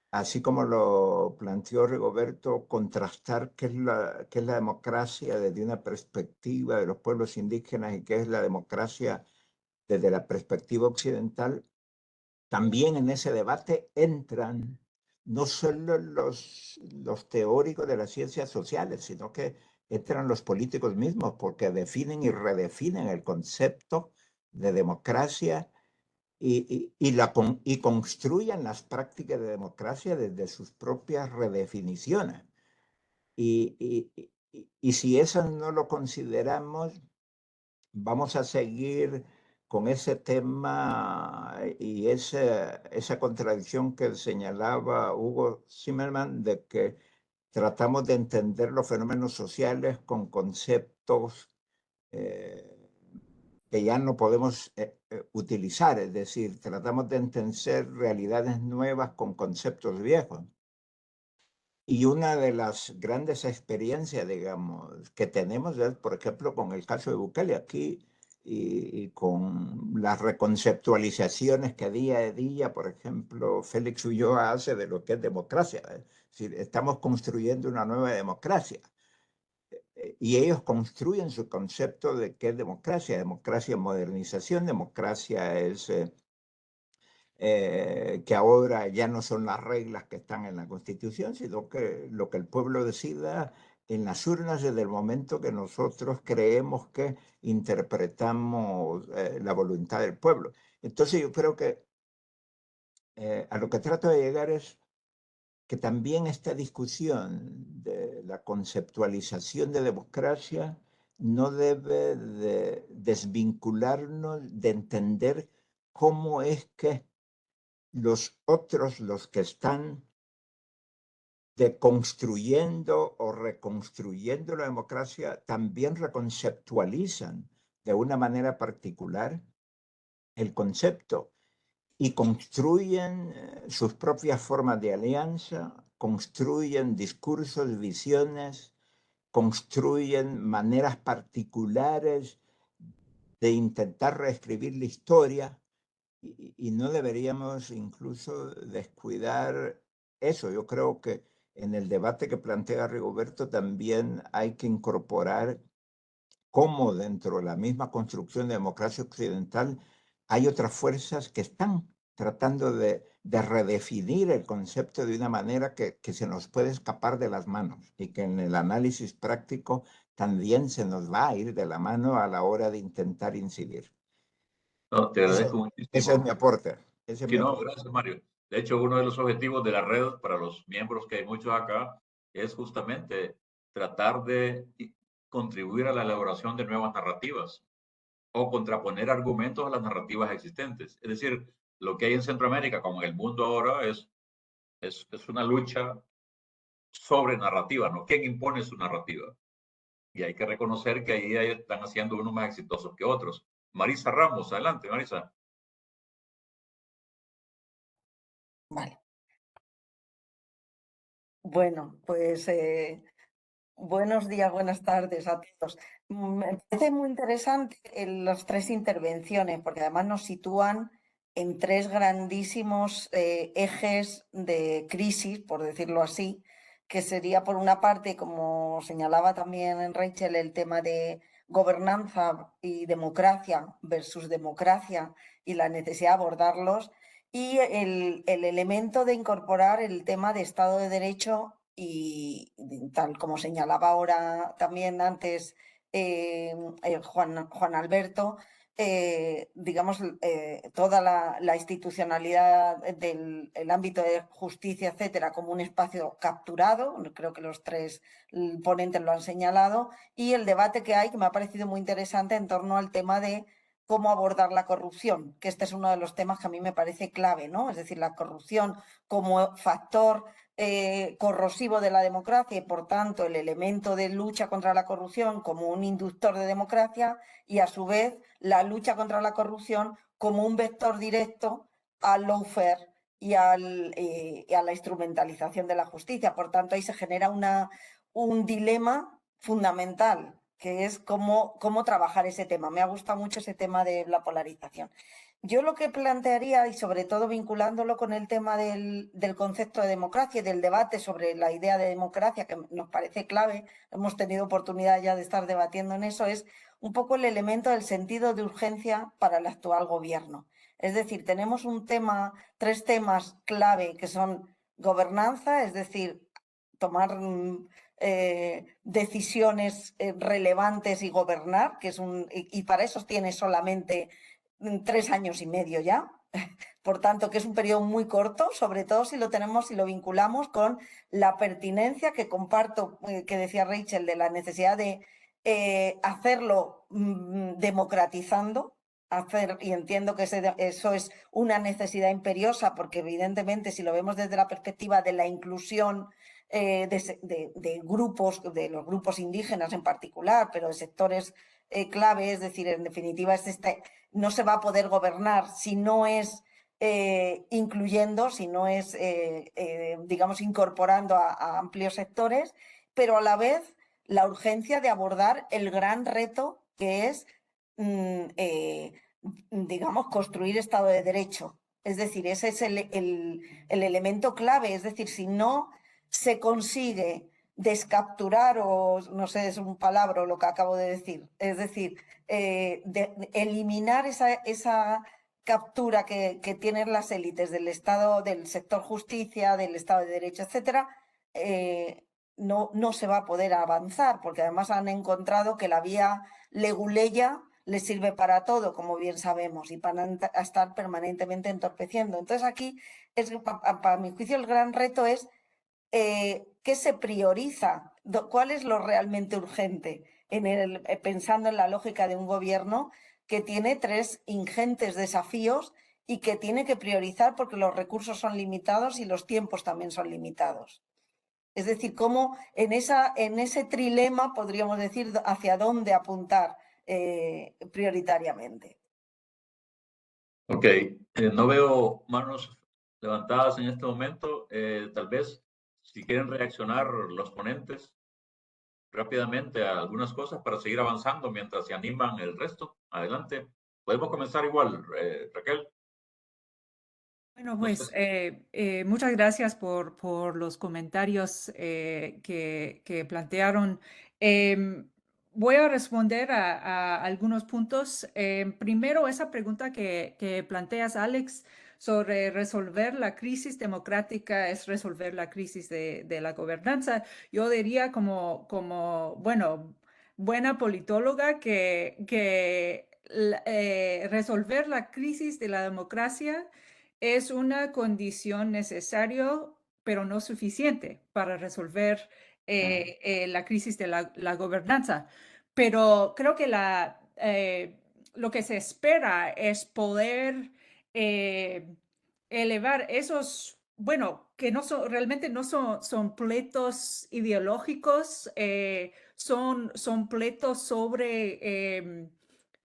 así como lo planteó Rigoberto, contrastar qué es la democracia desde una perspectiva de los pueblos indígenas y qué es la democracia desde la perspectiva occidental. También en ese debate entran no solo los teóricos de las ciencias sociales, sino que entran los políticos mismos, porque definen y redefinen el concepto de democracia y construyen las prácticas de democracia desde sus propias redefiniciones. Y si eso no lo consideramos, vamos a seguir con ese tema y esa contradicción que señalaba Hugo Zimmerman, de que tratamos de entender los fenómenos sociales con conceptos que ya no podemos utilizar, es decir, tratamos de entender realidades nuevas con conceptos viejos. Y una de las grandes experiencias, digamos, que tenemos es, por ejemplo, con el caso de Bukele aquí y con las reconceptualizaciones que día a día, por ejemplo, Félix Ulloa hace de lo que es democracia. Es decir, estamos construyendo una nueva democracia. Y ellos construyen su concepto de qué es democracia. Democracia es modernización, democracia es que ahora ya no son las reglas que están en la Constitución, sino que lo que el pueblo decida en las urnas desde el momento que nosotros creemos que interpretamos la voluntad del pueblo. Entonces yo creo que a lo que trato de llegar es que también esta discusión de la conceptualización de democracia no debe de desvincularnos de entender cómo es que los otros, los que están deconstruyendo o reconstruyendo la democracia, también reconceptualizan de una manera particular el concepto y construyen sus propias formas de alianza, construyen discursos, visiones, construyen maneras particulares de intentar reescribir la historia. Y no deberíamos incluso descuidar eso. Yo creo que en el debate que plantea Rigoberto también hay que incorporar cómo dentro de la misma construcción de democracia occidental hay otras fuerzas que están tratando de redefinir el concepto de una manera que se nos puede escapar de las manos y que en el análisis práctico también se nos va a ir de la mano a la hora de intentar incidir. No, te agradezco muchísimo. Ese es mi aporte. Sí, no, gracias, Mario. De hecho, uno de los objetivos de la red para los miembros, que hay muchos acá, es justamente tratar de contribuir a la elaboración de nuevas narrativas o contraponer argumentos a las narrativas existentes. Es decir, lo que hay en Centroamérica, como en el mundo ahora, es una lucha sobre narrativa, ¿no? ¿Quién impone su narrativa? Y hay que reconocer que ahí están haciendo unos más exitosos que otros. Marisa Ramos, adelante, Marisa. Vale. Bueno, pues buenos días, buenas tardes a todos. Me parece muy interesante las tres intervenciones, porque además nos sitúan en tres grandísimos ejes de crisis, por decirlo así, que sería por una parte, como señalaba también Rachel, el tema de gobernanza y democracia versus democracia y la necesidad de abordarlos. y el elemento de incorporar el tema de Estado de Derecho y tal como señalaba ahora también antes Juan Alberto, digamos, toda la institucionalidad del el ámbito de justicia, etcétera, como un espacio capturado, creo que los tres ponentes lo han señalado, y el debate que hay, que me ha parecido muy interesante en torno al tema de cómo abordar la corrupción, que este es uno de los temas que a mí me parece clave, ¿no? Es decir, la corrupción como factor corrosivo de la democracia y, por tanto, el elemento de lucha contra la corrupción como un inductor de democracia y, a su vez, la lucha contra la corrupción como un vector directo al lawfare y a la instrumentalización de la justicia. Por tanto, ahí se genera un dilema fundamental, que es cómo trabajar ese tema. Me ha gustado mucho ese tema de la polarización. Yo lo que plantearía, y sobre todo vinculándolo con el tema del concepto de democracia y del debate sobre la idea de democracia, que nos parece clave, hemos tenido oportunidad ya de estar debatiendo en eso, es un poco el elemento del sentido de urgencia para el actual gobierno. Es decir, tenemos tres temas clave que son gobernanza, es decir, tomar decisiones relevantes y gobernar, que es y para eso tiene solamente 3 años y medio ya. Por tanto, que es un periodo muy corto, sobre todo si lo tenemos y lo vinculamos con la pertinencia que comparto, que decía Rachel, de la necesidad de hacerlo democratizando. Y entiendo que eso es una necesidad imperiosa, porque evidentemente si lo vemos desde la perspectiva de la inclusión de grupos, de los grupos indígenas en particular, pero de sectores clave, es decir, en definitiva no se va a poder gobernar si no es incluyendo, si no es, digamos, incorporando a amplios sectores, pero a la vez la urgencia de abordar el gran reto que es, digamos, construir Estado de Derecho. Es decir, ese es el elemento clave. Es decir, si no se consigue descapturar, o no sé, es un palabra lo que acabo de decir, es decir, eliminar esa captura que tienen las élites del Estado, del sector justicia, del Estado de Derecho, etcétera, no se va a poder avanzar, porque además han encontrado que la vía leguleya les sirve para todo, como bien sabemos, y para estar permanentemente entorpeciendo. Entonces aquí, para mi juicio, el gran reto es qué se prioriza, cuál es lo realmente urgente, pensando en la lógica de un gobierno que tiene 3 ingentes desafíos y que tiene que priorizar porque los recursos son limitados y los tiempos también son limitados. Es decir, cómo en ese trilema podríamos decir hacia dónde apuntar prioritariamente. Ok, no veo manos levantadas en este momento. Tal vez si quieren reaccionar los ponentes rápidamente a algunas cosas para seguir avanzando mientras se animan el resto. Adelante. Podemos comenzar igual, Raquel. Bueno, No pues sé muchas gracias por los comentarios que plantearon. Voy a responder a algunos puntos. Primero, esa pregunta que planteas, Alex, sobre resolver la crisis democrática es resolver la crisis de la gobernanza. Yo diría bueno, buena politóloga que resolver la crisis de la democracia es una condición necesaria, pero no suficiente para resolver la crisis de la gobernanza. Pero creo que lo que se espera es poder elevar esos, bueno, que realmente no son pleitos ideológicos, son pleitos sobre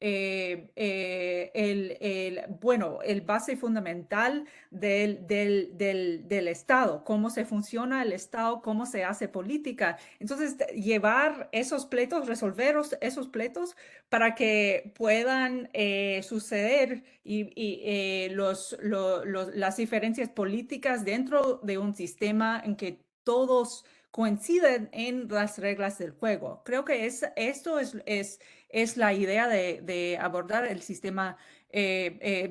el base fundamental del Estado, cómo se funciona el Estado, cómo se hace política. Entonces, llevar esos pleitos, resolver esos pleitos para que puedan suceder y las diferencias políticas dentro de un sistema en que todos coinciden en las reglas del juego. Creo que esto es la idea de abordar el sistema,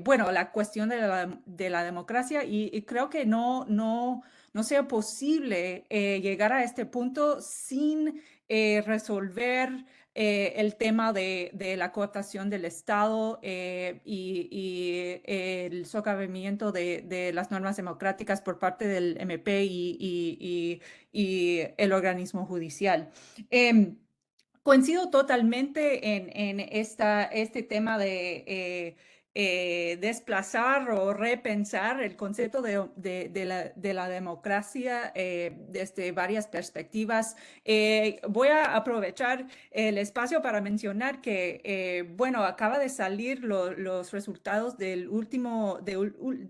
bueno, la cuestión de la democracia y creo que no sea posible llegar a este punto sin resolver el tema de la cooptación del Estado y el socavamiento de las normas democráticas por parte del MP y el organismo judicial. Coincido totalmente en este tema de desplazar o repensar el concepto de la democracia desde varias perspectivas. Voy a aprovechar el espacio para mencionar que, bueno, acaba de salir los resultados de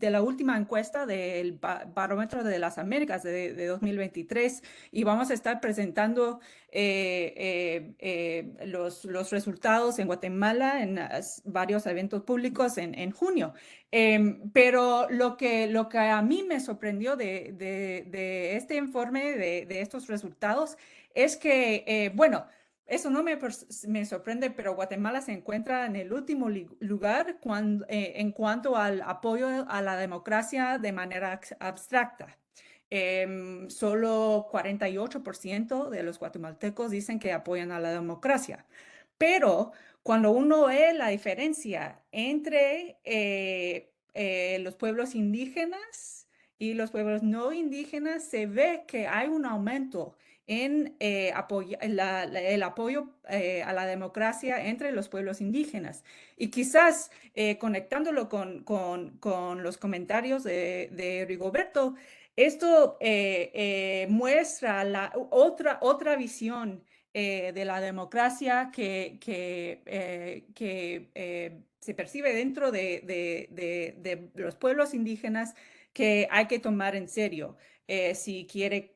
la última encuesta del Barómetro de las Américas de 2023 y vamos a estar presentando los resultados en Guatemala en varios eventos públicos en junio. Pero lo que a mí me sorprendió de este informe, de estos resultados, es que, bueno, eso no me sorprende, pero Guatemala se encuentra en el último lugar en cuanto al apoyo a la democracia de manera abstracta. Solo 48% de los guatemaltecos dicen que apoyan a la democracia. Pero cuando uno ve la diferencia entre los pueblos indígenas y los pueblos no indígenas, se ve que hay un aumento en el apoyo a la democracia entre los pueblos indígenas. Y quizás conectándolo con los comentarios de Rigoberto, esto muestra otra visión de la democracia que se percibe dentro de los pueblos indígenas que hay que tomar en serio si quiere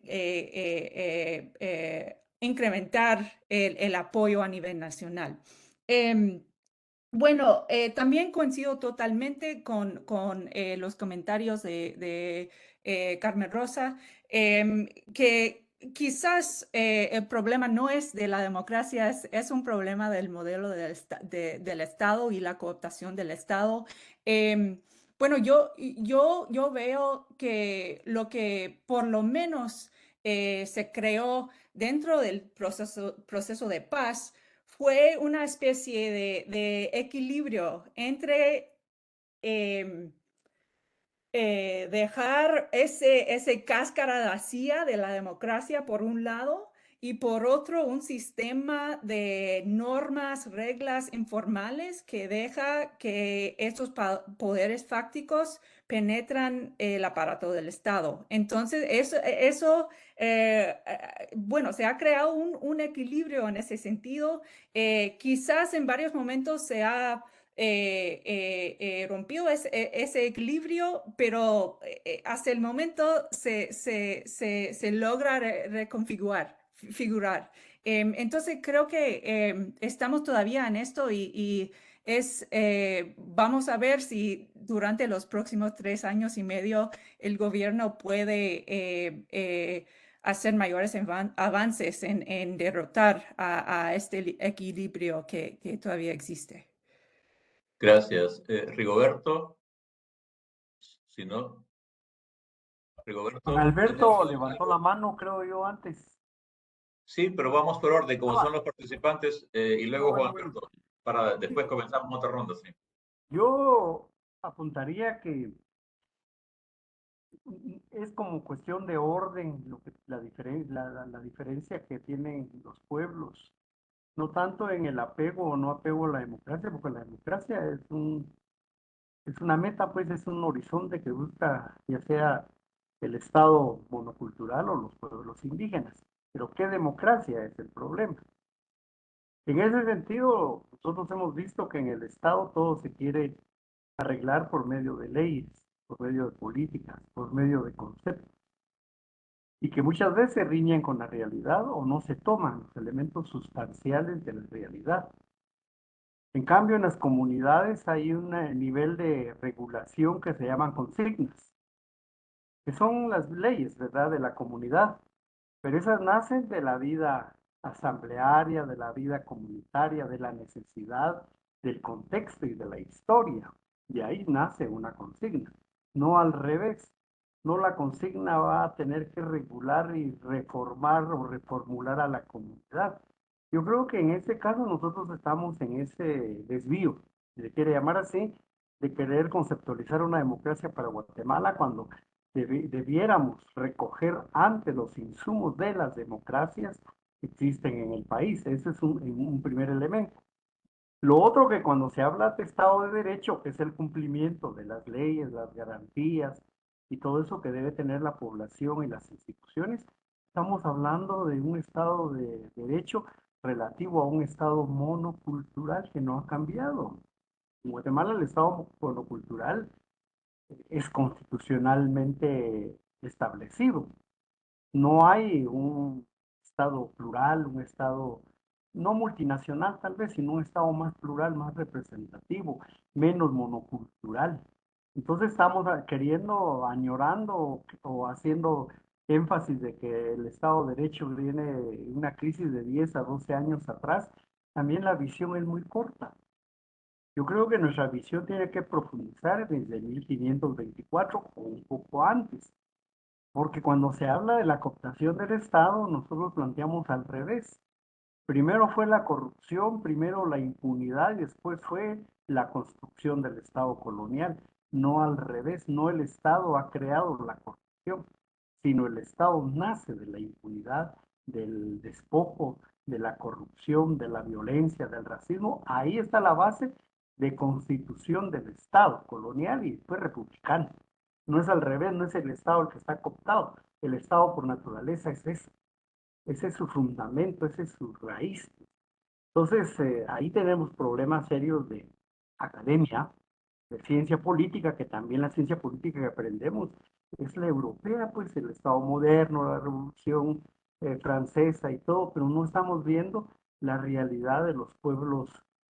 incrementar el apoyo a nivel nacional. Bueno, también coincido totalmente con los comentarios de Carmen Rosa, que quizás el problema no es de la democracia, es un problema del modelo del Estado y la cooptación del Estado. Bueno, yo veo que lo que por lo menos se creó dentro del proceso de paz fue una especie de equilibrio entre dejar ese cáscara vacía de la democracia por un lado y por otro un sistema de normas, reglas informales que deja que estos poderes fácticos penetran el aparato del Estado. Entonces, eso bueno, se ha creado un equilibrio en ese sentido. Quizás en varios momentos se ha rompió ese equilibrio, pero hasta el momento se logra reconfigurar. Entonces creo que estamos todavía en esto y vamos a ver si durante los próximos 3 años y medio el gobierno puede hacer mayores avances en derrotar a este equilibrio que todavía existe. Gracias. Rigoberto, si no, Rigoberto. Alberto levantó la mano, creo yo, antes. Sí, pero vamos por orden, como son los participantes, y luego Bueno, Juan Alberto, para después comenzamos otra ronda, sí. Yo apuntaría que es como cuestión de orden la diferencia que tienen los pueblos, no tanto en el apego o no apego a la democracia, porque la democracia es una meta, pues es un horizonte que busca ya sea el Estado monocultural o los pueblos indígenas. Pero ¿qué democracia es el problema? En ese sentido, nosotros hemos visto que en el Estado todo se quiere arreglar por medio de leyes, por medio de políticas, por medio de conceptos, y que muchas veces riñen con la realidad o no se toman los elementos sustanciales de la realidad. En cambio, en las comunidades hay un nivel de regulación que se llaman consignas, que son las leyes, ¿verdad?, de la comunidad, pero esas nacen de la vida asamblearia, de la vida comunitaria, de la necesidad, del contexto y de la historia. De ahí nace una consigna, no al revés. No, la consigna va a tener que regular y reformar o reformular a la comunidad. Yo creo que en este caso nosotros estamos en ese desvío, si se quiere llamar así, de querer conceptualizar una democracia para Guatemala cuando debiéramos recoger antes los insumos de las democracias que existen en el país. Ese es un primer elemento. Lo otro, que cuando se habla de Estado de Derecho, que es el cumplimiento de las leyes, las garantías y todo eso que debe tener la población y las instituciones, estamos hablando de un Estado de Derecho relativo a un Estado monocultural que no ha cambiado. En Guatemala el Estado monocultural es constitucionalmente establecido. No hay un Estado plural, un Estado no multinacional tal vez, sino un Estado más plural, más representativo, menos monocultural. Entonces estamos queriendo, añorando o haciendo énfasis de que el Estado de Derecho viene en una crisis de 10 a 12 años atrás. También la visión es muy corta. Yo creo que nuestra visión tiene que profundizar desde 1524 o un poco antes. Porque cuando se habla de la cooptación del Estado, nosotros planteamos al revés. Primero fue la corrupción, primero la impunidad y después fue la construcción del Estado colonial. No al revés, no el Estado ha creado la corrupción, sino el Estado nace de la impunidad, del despojo, de la corrupción, de la violencia, del racismo. Ahí está la base de constitución del Estado colonial y después republicano. No es al revés, no es el Estado el que está cooptado. El Estado por naturaleza es eso. Ese es su fundamento, ese es su raíz. Entonces, ahí tenemos problemas serios de academia, de ciencia política, que también la ciencia política que aprendemos es la europea, pues el Estado moderno, la Revolución Francesa y todo, pero no estamos viendo la realidad de los pueblos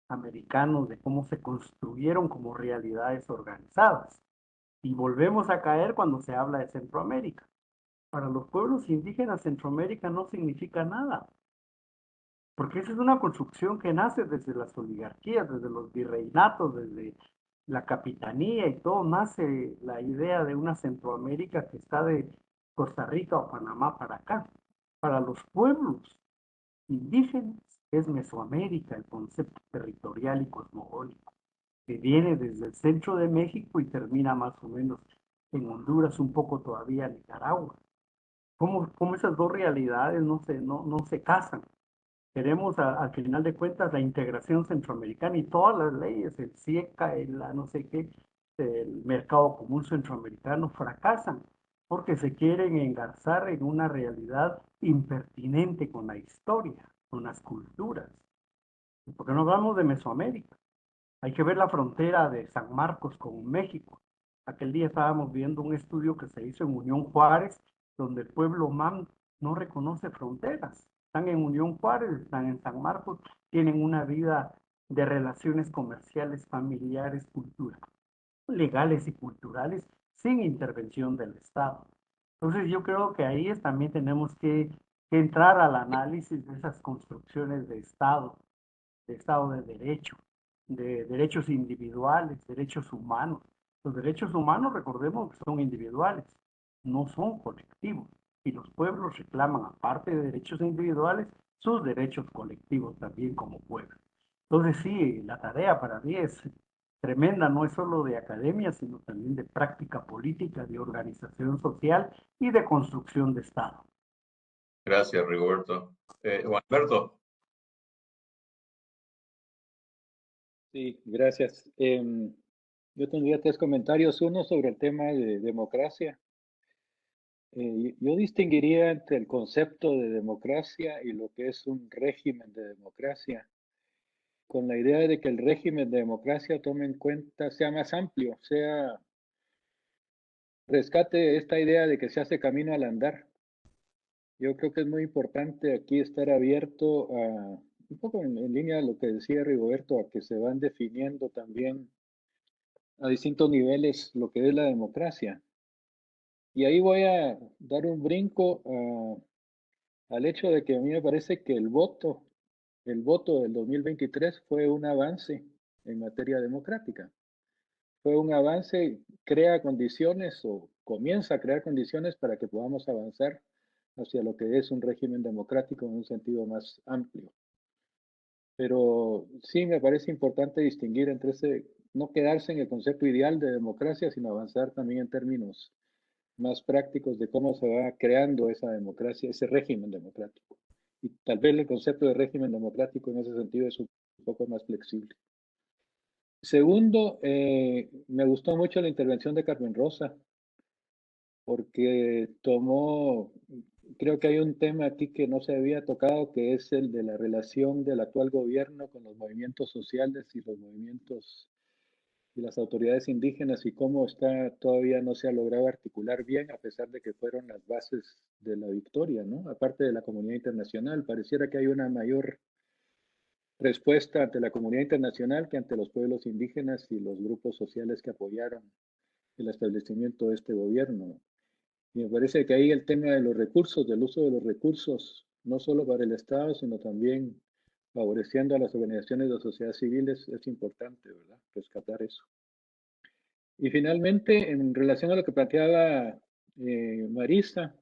americanos, de cómo se construyeron como realidades organizadas. Y volvemos a caer cuando se habla de Centroamérica. Para los pueblos indígenas, Centroamérica no significa nada, porque esa es una construcción que nace desde las oligarquías, desde los virreinatos, desde la capitanía y todo, nace la idea de una Centroamérica que está de Costa Rica o Panamá para acá. Para los pueblos indígenas es Mesoamérica el concepto territorial y cosmogónico, que viene desde el centro de México y termina más o menos en Honduras, un poco todavía en Nicaragua. ¿Cómo esas dos realidades no se casan? Queremos al final de cuentas la integración centroamericana y todas las leyes, el CIECA, la no sé qué, el mercado común centroamericano fracasan porque se quieren engarzar en una realidad impertinente con la historia, con las culturas. Porque no hablamos de Mesoamérica. Hay que ver la frontera de San Marcos con México. Aquel día estábamos viendo un estudio que se hizo en Unión Juárez, donde el pueblo man no reconoce fronteras. Están en Unión Juárez, están en San Marcos, tienen una vida de relaciones comerciales, familiares, culturales, legales y culturales, sin intervención del Estado. Entonces yo creo que ahí también tenemos que entrar al análisis de esas construcciones de Estado de Derecho, de derechos individuales, derechos humanos. Los derechos humanos, recordemos que son individuales, no son colectivos. Y los pueblos reclaman, aparte de derechos individuales, sus derechos colectivos también como pueblo. Entonces sí, la tarea para mí es tremenda, no es solo de academia, sino también de práctica política, de organización social y de construcción de Estado. Gracias, Rigoberto. Juan Alberto. Sí, gracias. Yo tendría tres comentarios. Uno sobre el tema de democracia. Yo distinguiría entre el concepto de democracia y lo que es un régimen de democracia, con la idea de que el régimen de democracia tome en cuenta, sea más amplio, rescate esta idea de que se hace camino al andar. Yo creo que es muy importante aquí estar abierto a, un poco en línea de lo que decía Rigoberto, a que se van definiendo también a distintos niveles lo que es la democracia. Y ahí voy a dar un brinco al hecho de que a mí me parece que el voto del 2023 fue un avance en materia democrática. Fue un avance, crea condiciones o comienza a crear condiciones para que podamos avanzar hacia lo que es un régimen democrático en un sentido más amplio. Pero sí me parece importante distinguir entre no quedarse en el concepto ideal de democracia, sino avanzar también en términos más prácticos de cómo se va creando esa democracia, ese régimen democrático. Y tal vez el concepto de régimen democrático en ese sentido es un poco más flexible. Segundo, me gustó mucho la intervención de Carmen Rosa, porque creo que hay un tema aquí que no se había tocado, que es el de la relación del actual gobierno con los movimientos sociales y los movimientos y las autoridades indígenas y cómo todavía no se ha logrado articular bien, a pesar de que fueron las bases de la victoria, ¿no? Aparte de la comunidad internacional, pareciera que hay una mayor respuesta ante la comunidad internacional que ante los pueblos indígenas y los grupos sociales que apoyaron el establecimiento de este gobierno. Y me parece que ahí el tema de los recursos, del uso de los recursos, no solo para el Estado, sino también favoreciendo a las organizaciones de la sociedad civil es importante, ¿verdad? Rescatar eso. Y finalmente, en relación a lo que planteaba Marisa,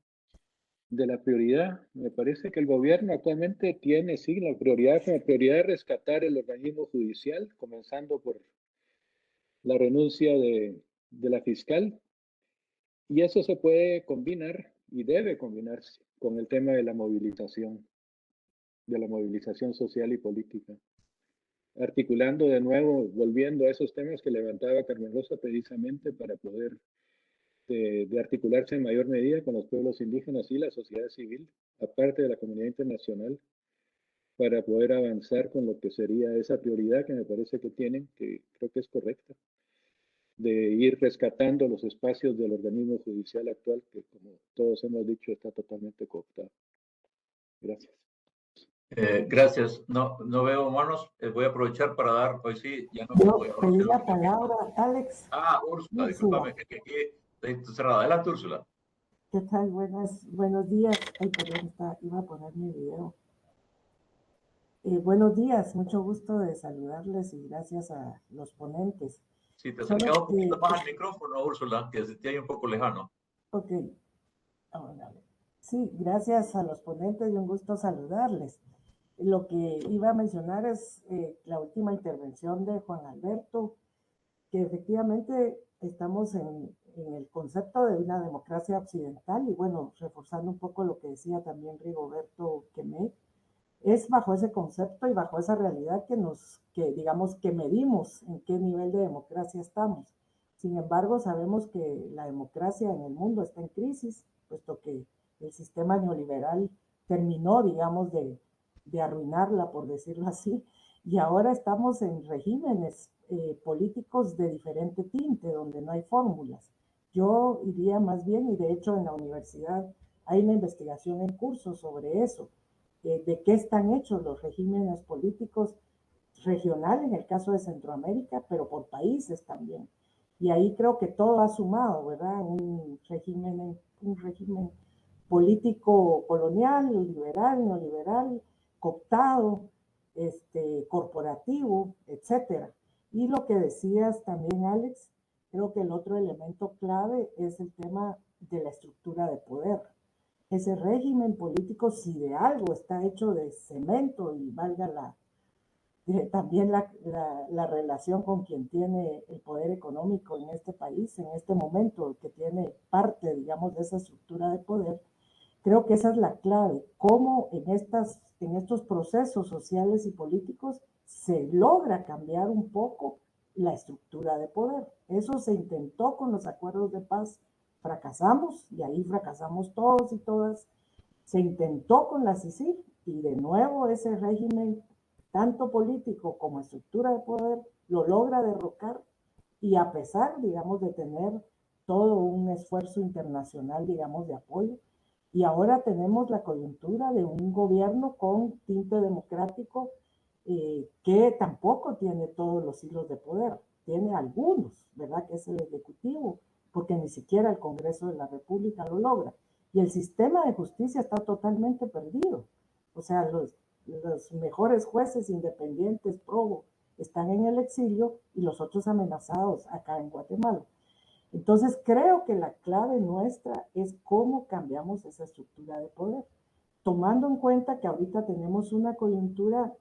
de la prioridad, me parece que el gobierno actualmente tiene, sí, la prioridad de rescatar el organismo judicial, comenzando por la renuncia de la fiscal, y eso se puede combinar y debe combinarse con el tema de la movilización social y política, articulando de nuevo, volviendo a esos temas que levantaba Carmen Rosa precisamente para poder de articularse en mayor medida con los pueblos indígenas y la sociedad civil, aparte de la comunidad internacional, para poder avanzar con lo que sería esa prioridad que me parece que tienen, que creo que es correcta, de ir rescatando los espacios del organismo judicial actual, que como todos hemos dicho está totalmente cooptado. Gracias. Gracias. No veo manos. Voy a aprovechar para dar, hoy sí, ya no Yo voy a pedí conocer la palabra, Alex. Úrsula, discúlpame, que aquí estoy cerrado. Adelante, Úrsula. ¿Qué tal? Buenos días. Ay, perdón, iba a poner mi video. Buenos días, mucho gusto de saludarles y gracias a los ponentes. Si te acercas un poquito más al micrófono, Úrsula, que se te hay un poco lejano. Ok. Ahora, sí, gracias a los ponentes y un gusto saludarles. Lo que iba a mencionar es la última intervención de Juan Alberto, que efectivamente estamos en el concepto de una democracia occidental y bueno, reforzando un poco lo que decía también Rigoberto Quemé, es bajo ese concepto y bajo esa realidad que digamos que medimos en qué nivel de democracia estamos. Sin embargo, sabemos que la democracia en el mundo está en crisis, puesto que el sistema neoliberal terminó, digamos, de arruinarla, por decirlo así, y ahora estamos en regímenes políticos de diferente tinte, donde no hay fórmulas. Yo iría más bien, y de hecho en la universidad hay una investigación en curso sobre eso, de qué están hechos los regímenes políticos regionales, en el caso de Centroamérica, pero por países también. Y ahí creo que todo ha sumado, ¿verdad? Un régimen político colonial, liberal, neoliberal, cooptado, corporativo, etcétera. Y lo que decías también, Alex, creo que el otro elemento clave es el tema de la estructura de poder. Ese régimen político, si de algo está hecho de cemento, y valga también la relación con quien tiene el poder económico en este país, en este momento, que tiene parte, digamos, de esa estructura de poder, creo que esa es la clave, cómo en estos procesos sociales y políticos se logra cambiar un poco la estructura de poder. Eso se intentó con los acuerdos de paz, fracasamos, y ahí fracasamos todos y todas. Se intentó con la CICIG, y de nuevo ese régimen, tanto político como estructura de poder, lo logra derrocar, y a pesar, digamos, de tener todo un esfuerzo internacional, digamos, de apoyo, y ahora tenemos la coyuntura de un gobierno con tinte democrático que tampoco tiene todos los hilos de poder, tiene algunos, ¿verdad? Que es el Ejecutivo, porque ni siquiera el Congreso de la República lo logra. Y el sistema de justicia está totalmente perdido. O sea, los mejores jueces independientes, probos, están en el exilio y los otros amenazados acá en Guatemala. Entonces, creo que la clave nuestra es cómo cambiamos esa estructura de poder, tomando en cuenta que ahorita tenemos una coyuntura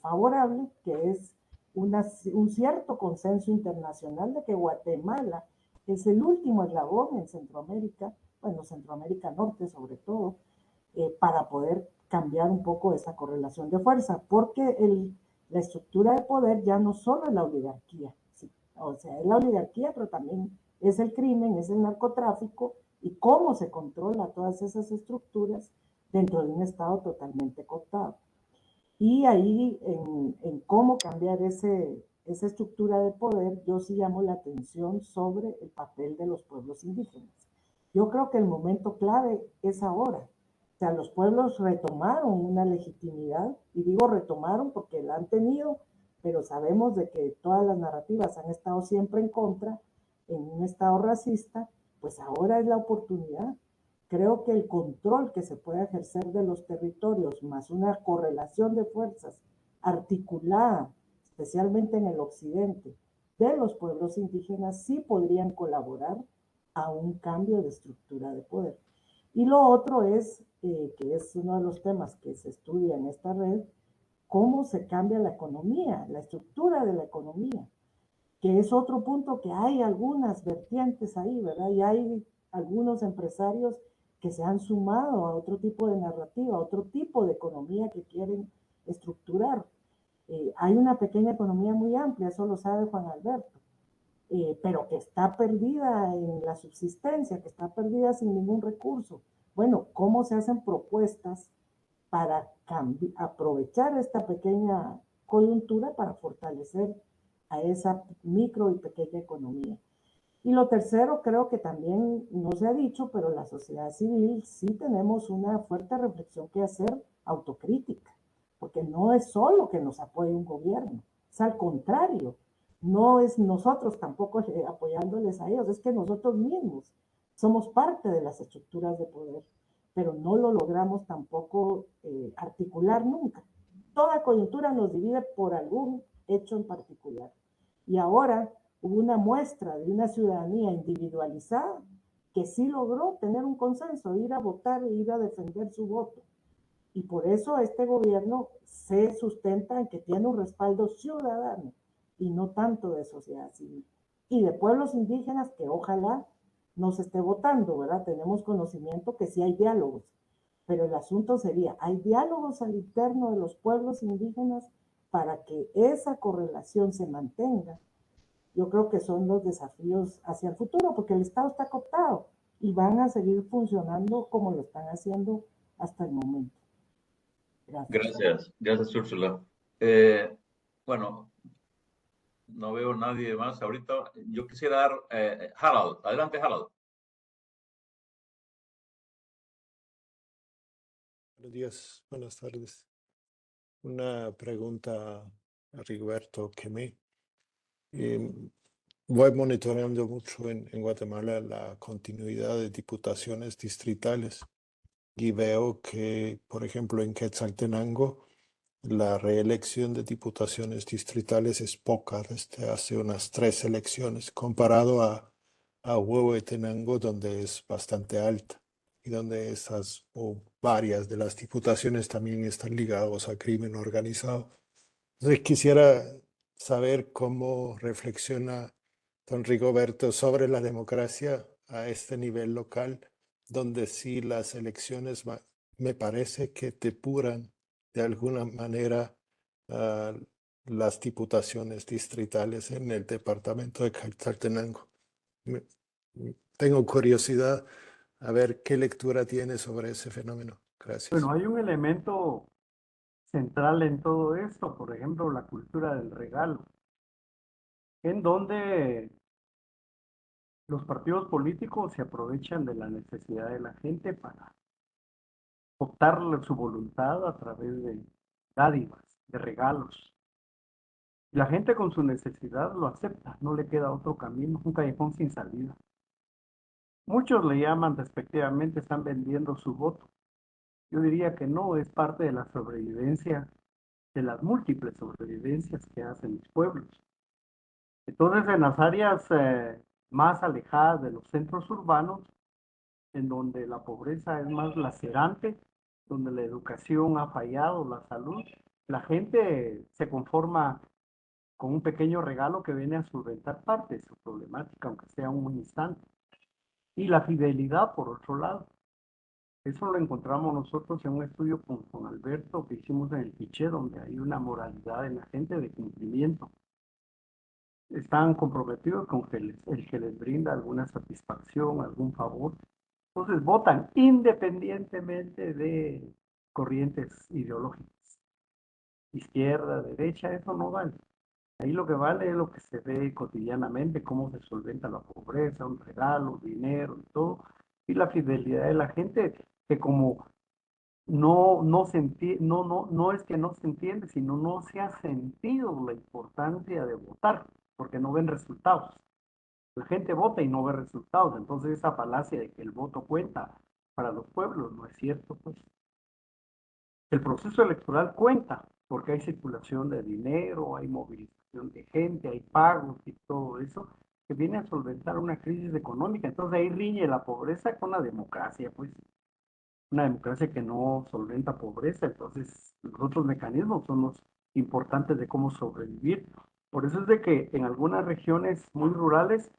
favorable, que es un cierto consenso internacional de que Guatemala es el último eslabón en Centroamérica, bueno, Centroamérica Norte sobre todo, para poder cambiar un poco esa correlación de fuerza, porque la estructura de poder ya no solo es la oligarquía, ¿sí? O sea, es la oligarquía, pero también es el crimen, es el narcotráfico y cómo se controla todas esas estructuras dentro de un Estado totalmente cooptado. Y ahí, en cómo cambiar esa estructura de poder, yo sí llamo la atención sobre el papel de los pueblos indígenas. Yo creo que el momento clave es ahora. O sea, los pueblos retomaron una legitimidad, y digo retomaron porque la han tenido, pero sabemos de que todas las narrativas han estado siempre en contra, en un Estado racista, pues ahora es la oportunidad. Creo que el control que se puede ejercer de los territorios, más una correlación de fuerzas articulada, especialmente en el occidente, de los pueblos indígenas, sí podrían colaborar a un cambio de estructura de poder. Y lo otro es, que es uno de los temas que se estudia en esta red, cómo se cambia la economía, la estructura de la economía, que es otro punto que hay algunas vertientes ahí, ¿verdad? Y hay algunos empresarios que se han sumado a otro tipo de narrativa, a otro tipo de economía que quieren estructurar. Hay una pequeña economía muy amplia, eso lo sabe Juan Alberto, pero que está perdida en la subsistencia, que está perdida sin ningún recurso. Bueno, ¿cómo se hacen propuestas para aprovechar esta pequeña coyuntura para fortalecer a esa micro y pequeña economía? Y lo tercero, creo que también no se ha dicho, pero la sociedad civil sí tenemos una fuerte reflexión que hacer, autocrítica, porque no es solo que nos apoye un gobierno, es al contrario, no es nosotros tampoco apoyándoles a ellos, es que nosotros mismos somos parte de las estructuras de poder, pero no lo logramos tampoco articular nunca. Toda coyuntura nos divide por algún hecho en particular. Y ahora hubo una muestra de una ciudadanía individualizada que sí logró tener un consenso, ir a votar e ir a defender su voto. Y por eso este gobierno se sustenta en que tiene un respaldo ciudadano y no tanto de sociedad civil. Y de pueblos indígenas que ojalá no se esté votando, ¿verdad? Tenemos conocimiento que sí hay diálogos, pero el asunto sería, ¿hay diálogos al interno de los pueblos indígenas para que esa correlación se mantenga? Yo creo que son los desafíos hacia el futuro, porque el Estado está cooptado y van a seguir funcionando como lo están haciendo hasta el momento. Gracias. Gracias, Úrsula. Bueno, no veo nadie más ahorita. Yo quisiera dar, Harald, adelante, Harald. Buenos días, buenas tardes. Una pregunta a Rigoberto Kemé. Voy monitoreando mucho en Guatemala la continuidad de diputaciones distritales y veo que, por ejemplo, en Quetzaltenango, la reelección de diputaciones distritales es poca desde hace unas 3 elecciones, comparado a Huehuetenango, donde es bastante alta y donde esas o varias de las diputaciones también están ligadas a crimen organizado. Entonces quisiera saber cómo reflexiona don Rigoberto sobre la democracia a este nivel local, donde sí las elecciones me parece que depuran de alguna manera las diputaciones distritales en el departamento de Quetzaltenango. Tengo curiosidad a ver qué lectura tiene sobre ese fenómeno. Gracias. Bueno, hay un elemento central en todo esto, por ejemplo, la cultura del regalo, en donde los partidos políticos se aprovechan de la necesidad de la gente para optar su voluntad a través de dádivas, de regalos. La gente con su necesidad lo acepta, no le queda otro camino, un callejón sin salida. Muchos le llaman despectivamente, están vendiendo su voto. Yo diría que no, es parte de la sobrevivencia, de las múltiples sobrevivencias que hacen los pueblos. Entonces, en las áreas más alejadas de los centros urbanos, en donde la pobreza es más lacerante, donde la educación ha fallado, la salud, la gente se conforma con un pequeño regalo que viene a solventar parte de su problemática, aunque sea un instante. Y la fidelidad, por otro lado. Eso lo encontramos nosotros en un estudio con Alberto que hicimos en el Quiché, donde hay una moralidad en la gente de cumplimiento. Están comprometidos con que el que les brinda alguna satisfacción, algún favor. Entonces votan independientemente de corrientes ideológicas. Izquierda, derecha, eso no vale. Ahí lo que vale es lo que se ve cotidianamente, cómo se solventa la pobreza, un regalo, dinero y todo. Y la fidelidad de la gente, que como no es que no se entiende, sino no se ha sentido la importancia de votar, porque no ven resultados. La gente vota y no ve resultados, entonces esa falacia de que el voto cuenta para los pueblos no es cierto, pues. El proceso electoral cuenta, porque hay circulación de dinero, hay movilización de gente, hay pagos y todo eso, que viene a solventar una crisis económica. Entonces ahí riñe la pobreza con la democracia, pues. Una democracia que no solventa pobreza, entonces los otros mecanismos son los importantes de cómo sobrevivir. Por eso es de que en algunas regiones muy rurales,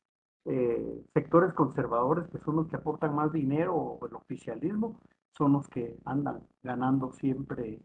sectores conservadores, que son los que aportan más dinero, o el oficialismo, son los que andan ganando siempre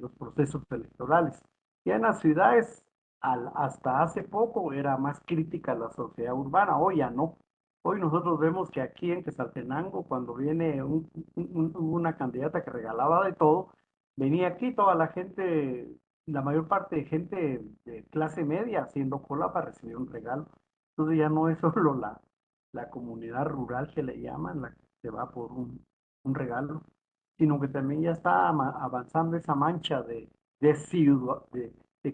los procesos electorales. Ya en las ciudades, hasta hace poco, era más crítica la sociedad urbana, hoy ya no. Hoy nosotros vemos que aquí en Quetzaltenango, cuando viene una candidata que regalaba de todo, venía aquí toda la gente, la mayor parte de gente de clase media haciendo cola para recibir un regalo. Entonces ya no es solo la comunidad rural que le llaman, la que se va por un regalo, sino que también ya está avanzando esa mancha de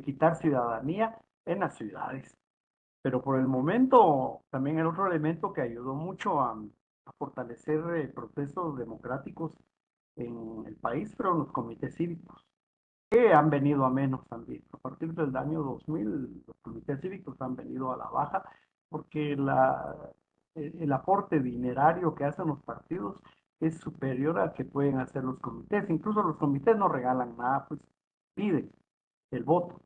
quitar ciudadanía en las ciudades. Pero por el momento, también el otro elemento que ayudó mucho a fortalecer procesos democráticos en el país fueron los comités cívicos, que han venido a menos también. A partir del año 2000, los comités cívicos han venido a la baja porque el aporte dinerario que hacen los partidos es superior al que pueden hacer los comités. Incluso los comités no regalan nada, pues piden el voto.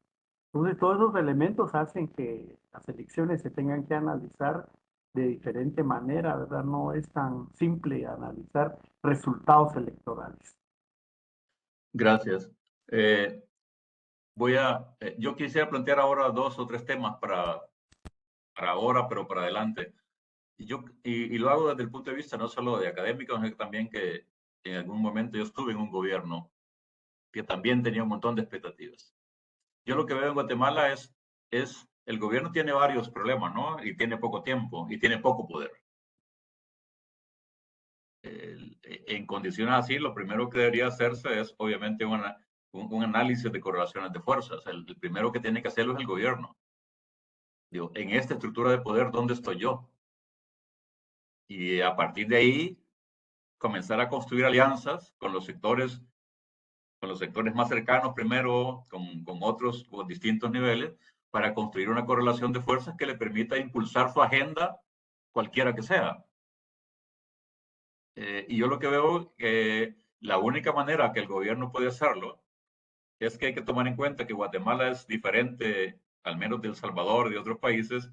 Entonces, todos esos elementos hacen que las elecciones se tengan que analizar de diferente manera, ¿verdad? No es tan simple analizar resultados electorales. Gracias. Yo quisiera plantear ahora 2 o 3 temas para ahora, pero para adelante. Y lo hago desde el punto de vista no solo de académico, sino también que en algún momento yo estuve en un gobierno que también tenía un montón de expectativas. Yo lo que veo en Guatemala es el gobierno tiene varios problemas, ¿no? Y tiene poco tiempo y tiene poco poder. En condiciones así, lo primero que debería hacerse es, obviamente, un análisis de correlaciones de fuerzas. El primero que tiene que hacerlo es el gobierno. Digo, en esta estructura de poder, ¿dónde estoy yo? Y a partir de ahí, comenzar a construir alianzas con los sectores más cercanos primero, con otros con distintos niveles, para construir una correlación de fuerzas que le permita impulsar su agenda, cualquiera que sea. Y yo lo que veo que la única manera que el gobierno puede hacerlo es que hay que tomar en cuenta que Guatemala es diferente, al menos de El Salvador y de otros países,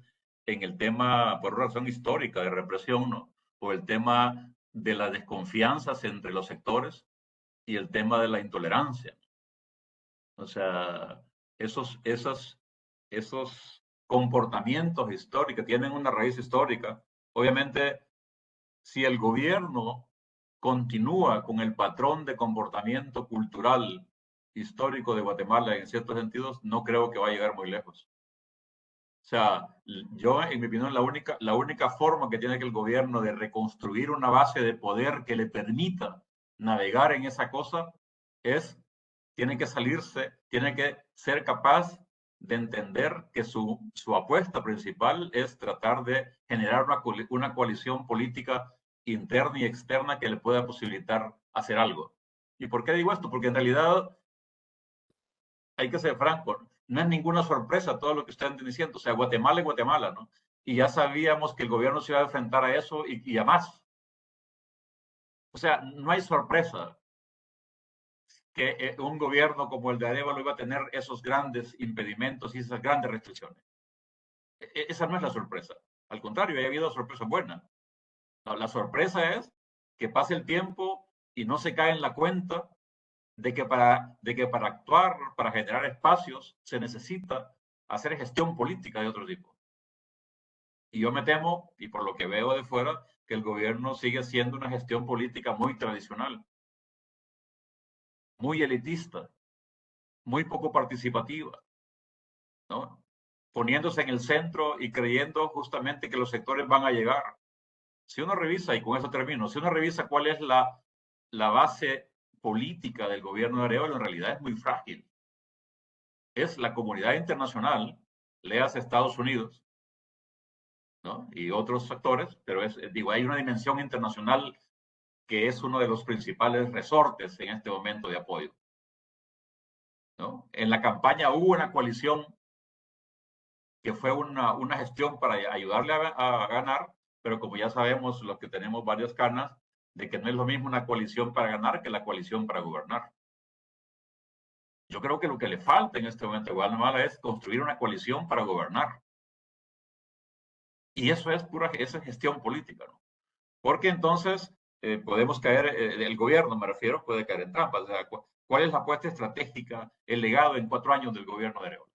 en el tema, por razón histórica de represión, ¿no? O el tema de las desconfianzas entre los sectores y el tema de la intolerancia. O sea, esos comportamientos históricos tienen una raíz histórica. Obviamente, si el gobierno continúa con el patrón de comportamiento cultural histórico de Guatemala en ciertos sentidos, no creo que va a llegar muy lejos. O sea, yo, en mi opinión, la única forma que tiene que el gobierno de reconstruir una base de poder que le permita navegar en esa cosa tiene que salirse, tiene que ser capaz de entender que su apuesta principal es tratar de generar una coalición política interna y externa que le pueda posibilitar hacer algo. ¿Y por qué digo esto? Porque en realidad, hay que ser franco, no es ninguna sorpresa todo lo que están diciendo. O sea, Guatemala es Guatemala, ¿no? Y ya sabíamos que el gobierno se iba a enfrentar a eso y a más. O sea, no hay sorpresa que un gobierno como el de Arevalo iba a tener esos grandes impedimentos y esas grandes restricciones. Esa no es la sorpresa. Al contrario, ha habido sorpresas buenas. No, la sorpresa es que pase el tiempo y no se cae en la cuenta de que para actuar, para generar espacios, se necesita hacer gestión política de otro tipo. Y yo me temo, y por lo que veo de fuera, que el gobierno sigue siendo una gestión política muy tradicional, muy elitista, muy poco participativa, ¿no? Poniéndose en el centro y creyendo justamente que los sectores van a llegar. Si uno revisa, y con eso termino, si uno revisa cuál es la base política del gobierno de Arevalo, en realidad es muy frágil. Es la comunidad internacional, leas Estados Unidos, ¿no? Y otros factores, pero digo, hay una dimensión internacional que es uno de los principales resortes en este momento de apoyo, ¿no? En la campaña hubo una coalición que fue una gestión para ayudarle a ganar, pero como ya sabemos los que tenemos varias canas, de que no es lo mismo una coalición para ganar que la coalición para gobernar. Yo creo que lo que le falta en este momento a Guatemala es construir una coalición para gobernar. Y eso es esa gestión política, ¿no? Porque entonces podemos caer, el gobierno me refiero, puede caer en trampas. O sea, ¿cuál es la apuesta estratégica, el legado en 4 años del gobierno de Arevalo?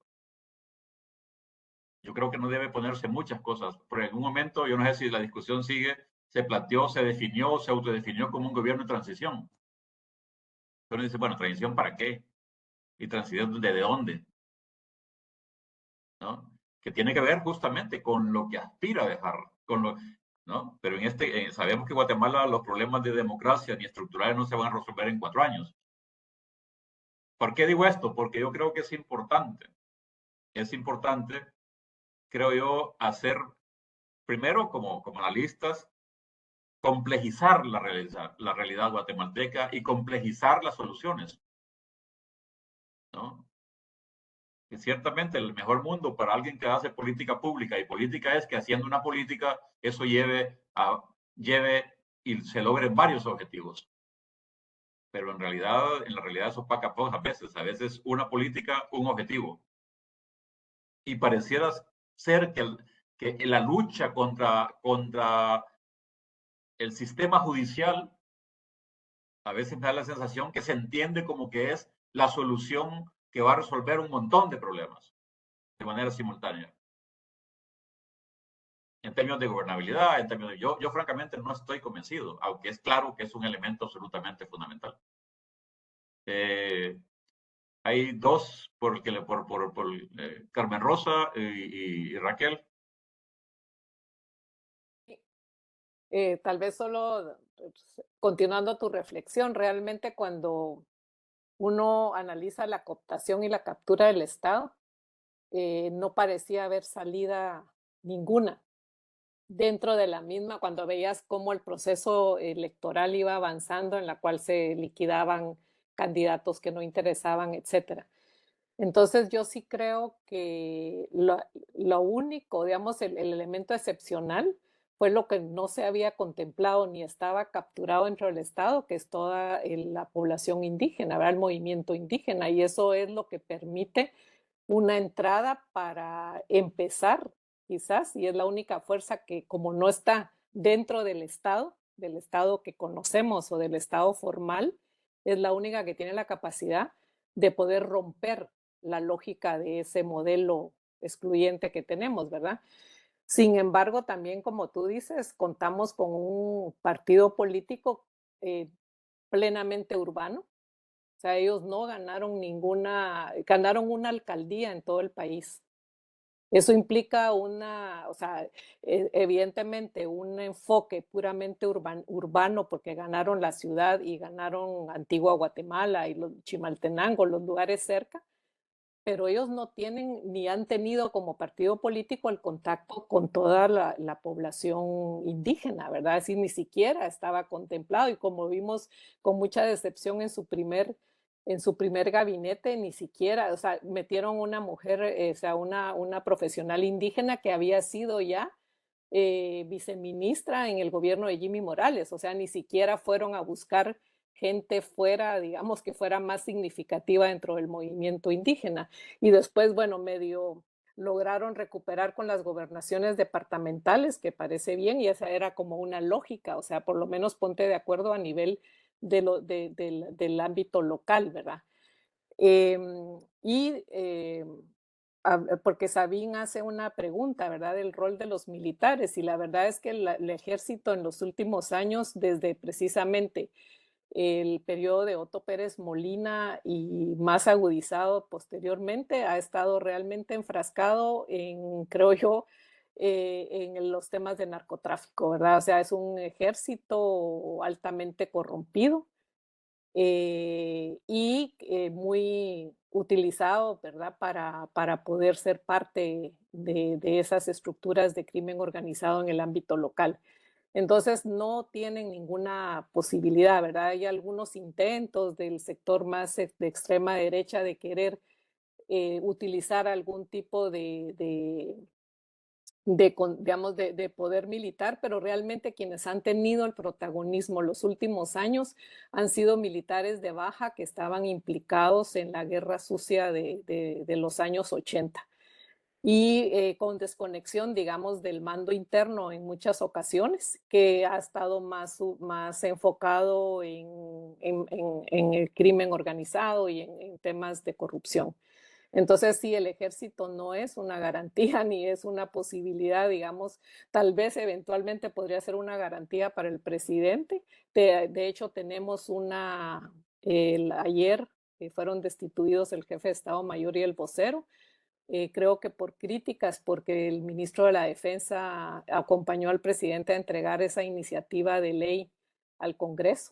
Yo creo que no debe ponerse muchas cosas, pero en un momento, yo no sé si la discusión sigue, se planteó, se definió, se autodefinió como un gobierno de transición. Pero dice, bueno, ¿transición para qué? ¿Y transición de dónde? ¿No? Que tiene que ver justamente con lo que aspira a dejar, ¿no? Pero sabemos que Guatemala los problemas de democracia ni estructurales no se van a resolver en 4 años. ¿Por qué digo esto? Porque yo creo que es importante, creo yo, hacer, primero como analistas, complejizar la realidad guatemalteca y complejizar las soluciones, ¿no? Y ciertamente el mejor mundo para alguien que hace política pública, y política es que haciendo una política eso lleve y se logren varios objetivos. Pero en la realidad eso opaca pocas veces, a veces una política, un objetivo. Y pareciera ser que la lucha contra el sistema judicial, a veces me da la sensación que se entiende como que es la solución que va a resolver un montón de problemas de manera simultánea. En términos de gobernabilidad, yo francamente no estoy convencido, aunque es claro que es un elemento absolutamente fundamental. Hay dos, por Carmen Rosa y Raquel. Tal vez solo continuando tu reflexión, realmente cuando uno analiza la cooptación y la captura del Estado, no parecía haber salida ninguna dentro de la misma, cuando veías cómo el proceso electoral iba avanzando, en la cual se liquidaban candidatos que no interesaban, etcétera. Entonces yo sí creo que lo único, digamos, el elemento excepcional fue lo que no se había contemplado ni estaba capturado dentro del Estado, que es toda la población indígena, ¿verdad? El movimiento indígena, y eso es lo que permite una entrada para empezar, quizás, y es la única fuerza que, como no está dentro del Estado que conocemos o del Estado formal, es la única que tiene la capacidad de poder romper la lógica de ese modelo excluyente que tenemos, ¿verdad? Sin embargo, también, como tú dices, contamos con un partido político plenamente urbano. O sea, ellos no ganaron ganaron una alcaldía en todo el país. Eso implica evidentemente un enfoque puramente urbano, porque ganaron la ciudad y ganaron Antigua Guatemala y los Chimaltenango, los lugares cerca, pero ellos no tienen ni han tenido como partido político el contacto con toda la población indígena, ¿verdad? Es decir, ni siquiera estaba contemplado y como vimos con mucha decepción en su primer gabinete, ni siquiera, o sea, metieron una mujer, o sea, una profesional indígena que había sido ya viceministra en el gobierno de Jimmy Morales, o sea, ni siquiera fueron a buscar gente fuera, digamos, que fuera más significativa dentro del movimiento indígena. Y después, bueno, medio lograron recuperar con las gobernaciones departamentales, que parece bien, y esa era como una lógica, o sea, por lo menos ponte de acuerdo a nivel del ámbito local, ¿verdad? Y porque Sabín hace una pregunta, ¿verdad?, del rol de los militares, y la verdad es que el ejército en los últimos años, desde precisamente el periodo de Otto Pérez Molina y más agudizado posteriormente, ha estado realmente enfrascado en, creo yo, en los temas de narcotráfico, ¿verdad? O sea, es un ejército altamente corrompido y muy utilizado, ¿verdad?, para poder ser parte de esas estructuras de crimen organizado en el ámbito local. Entonces no tienen ninguna posibilidad, ¿verdad? Hay algunos intentos del sector más de extrema derecha de querer utilizar algún tipo digamos, de poder militar, pero realmente quienes han tenido el protagonismo los últimos años han sido militares de baja que estaban implicados en la guerra sucia de los años 80 y con desconexión, digamos, del mando interno en muchas ocasiones, que ha estado más enfocado en el crimen organizado y en temas de corrupción. Entonces, sí, el ejército no es una garantía ni es una posibilidad, digamos, tal vez eventualmente podría ser una garantía para el presidente. De hecho, tenemos ayer fueron destituidos el jefe de Estado Mayor y el vocero, creo que por críticas, porque el ministro de la Defensa acompañó al presidente a entregar esa iniciativa de ley al Congreso.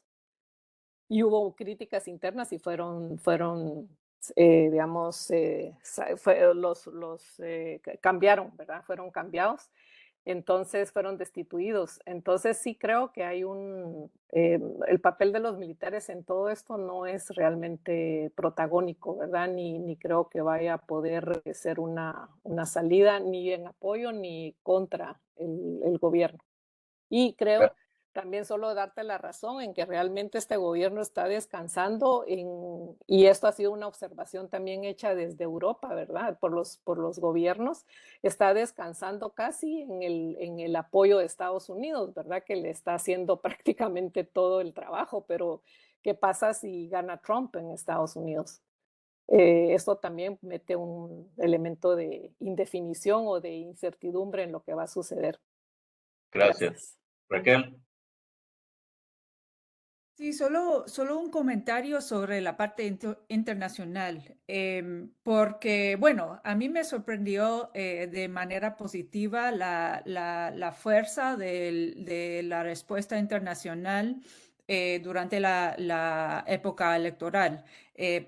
Y hubo críticas internas y digamos, cambiaron, ¿verdad? Fueron cambiados. Entonces fueron destituidos. Entonces sí creo que hay el papel de los militares en todo esto no es realmente protagónico, ¿verdad? Ni creo que vaya a poder ser una salida ni en apoyo ni contra el gobierno. Y creo también solo darte la razón en que realmente este gobierno está descansando y esto ha sido una observación también hecha desde Europa, ¿verdad? Por los gobiernos, está descansando casi en el apoyo de Estados Unidos, ¿verdad? Que le está haciendo prácticamente todo el trabajo, pero ¿qué pasa si gana Trump en Estados Unidos? Esto también mete un elemento de indefinición o de incertidumbre en lo que va a suceder. Gracias. Raquel. Sí, solo un comentario sobre la parte internacional, porque, bueno, a mí me sorprendió de manera positiva la fuerza de la respuesta internacional durante la época electoral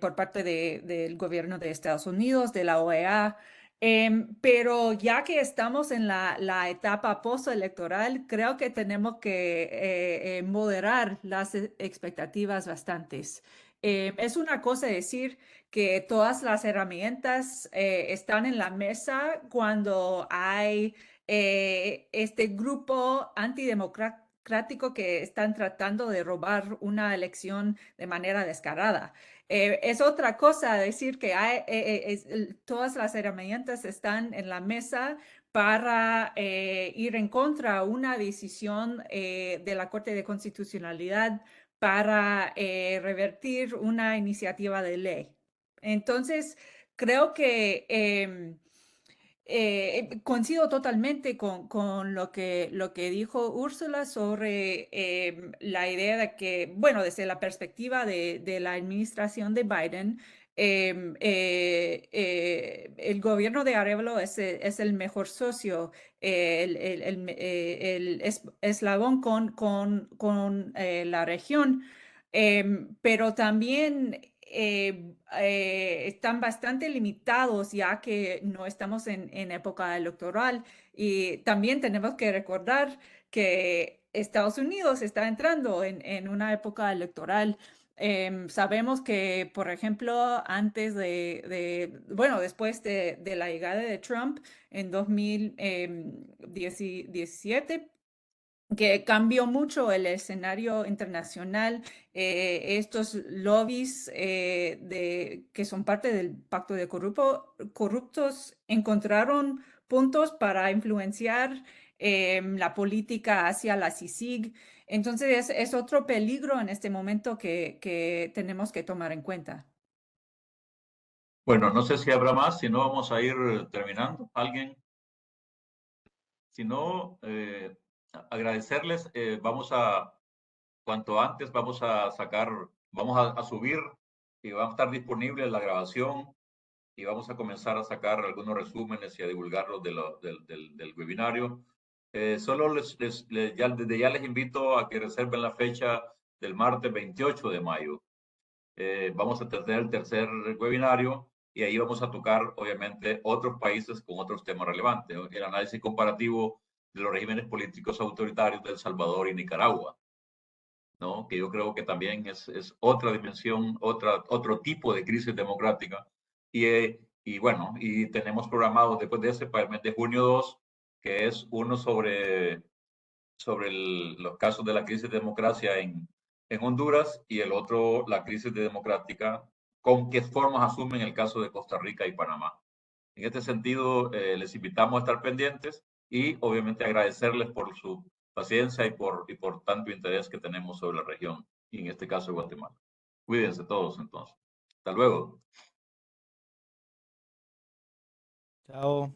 por parte del gobierno de Estados Unidos, de la OEA. Pero ya que estamos en la etapa postelectoral, creo que tenemos que moderar las expectativas bastantes. Es una cosa decir que todas las herramientas están en la mesa cuando hay este grupo antidemocrático que están tratando de robar una elección de manera descarada. Es otra cosa decir que todas las herramientas están en la mesa para ir en contra de una decisión de la Corte de Constitucionalidad para revertir una iniciativa de ley. Entonces, creo que coincido totalmente con lo que dijo Úrsula sobre la idea de que, bueno, desde la perspectiva de la administración de Biden, el gobierno de Arevalo es el mejor socio, el eslabón con la región, pero también están bastante limitados ya que no estamos en época electoral. Y también tenemos que recordar que Estados Unidos está entrando en una época electoral. Sabemos que, por ejemplo, bueno, después de la llegada de Trump en 2017, que cambió mucho el escenario internacional. Estos lobbies que son parte del pacto de corruptos encontraron puntos para influenciar la política hacia la CICIG. Entonces es otro peligro en este momento que tenemos que tomar en cuenta. Bueno, no sé si habrá más, si no vamos a ir terminando. ¿Alguien? Si no, agradecerles. Cuanto antes vamos a sacar, vamos a subir y va a estar disponible la grabación y vamos a comenzar a sacar algunos resúmenes y a divulgarlos del webinario. Solo desde ya les invito a que reserven la fecha del martes 28 de mayo. Vamos a tener el tercer webinario y ahí vamos a tocar, obviamente, otros países con otros temas relevantes. El análisis comparativo de los regímenes políticos autoritarios de El Salvador y Nicaragua, ¿no? Que yo creo que también es otra dimensión, otro tipo de crisis democrática. Y bueno, y tenemos programado después de ese para el mes de junio 2, que es uno sobre los casos de la crisis de democracia en Honduras y el otro, la crisis democrática, con qué formas asumen el caso de Costa Rica y Panamá. En este sentido, les invitamos a estar pendientes y obviamente agradecerles por su paciencia y por tanto interés que tenemos sobre la región, y en este caso Guatemala. Cuídense todos entonces. Hasta luego. Chao.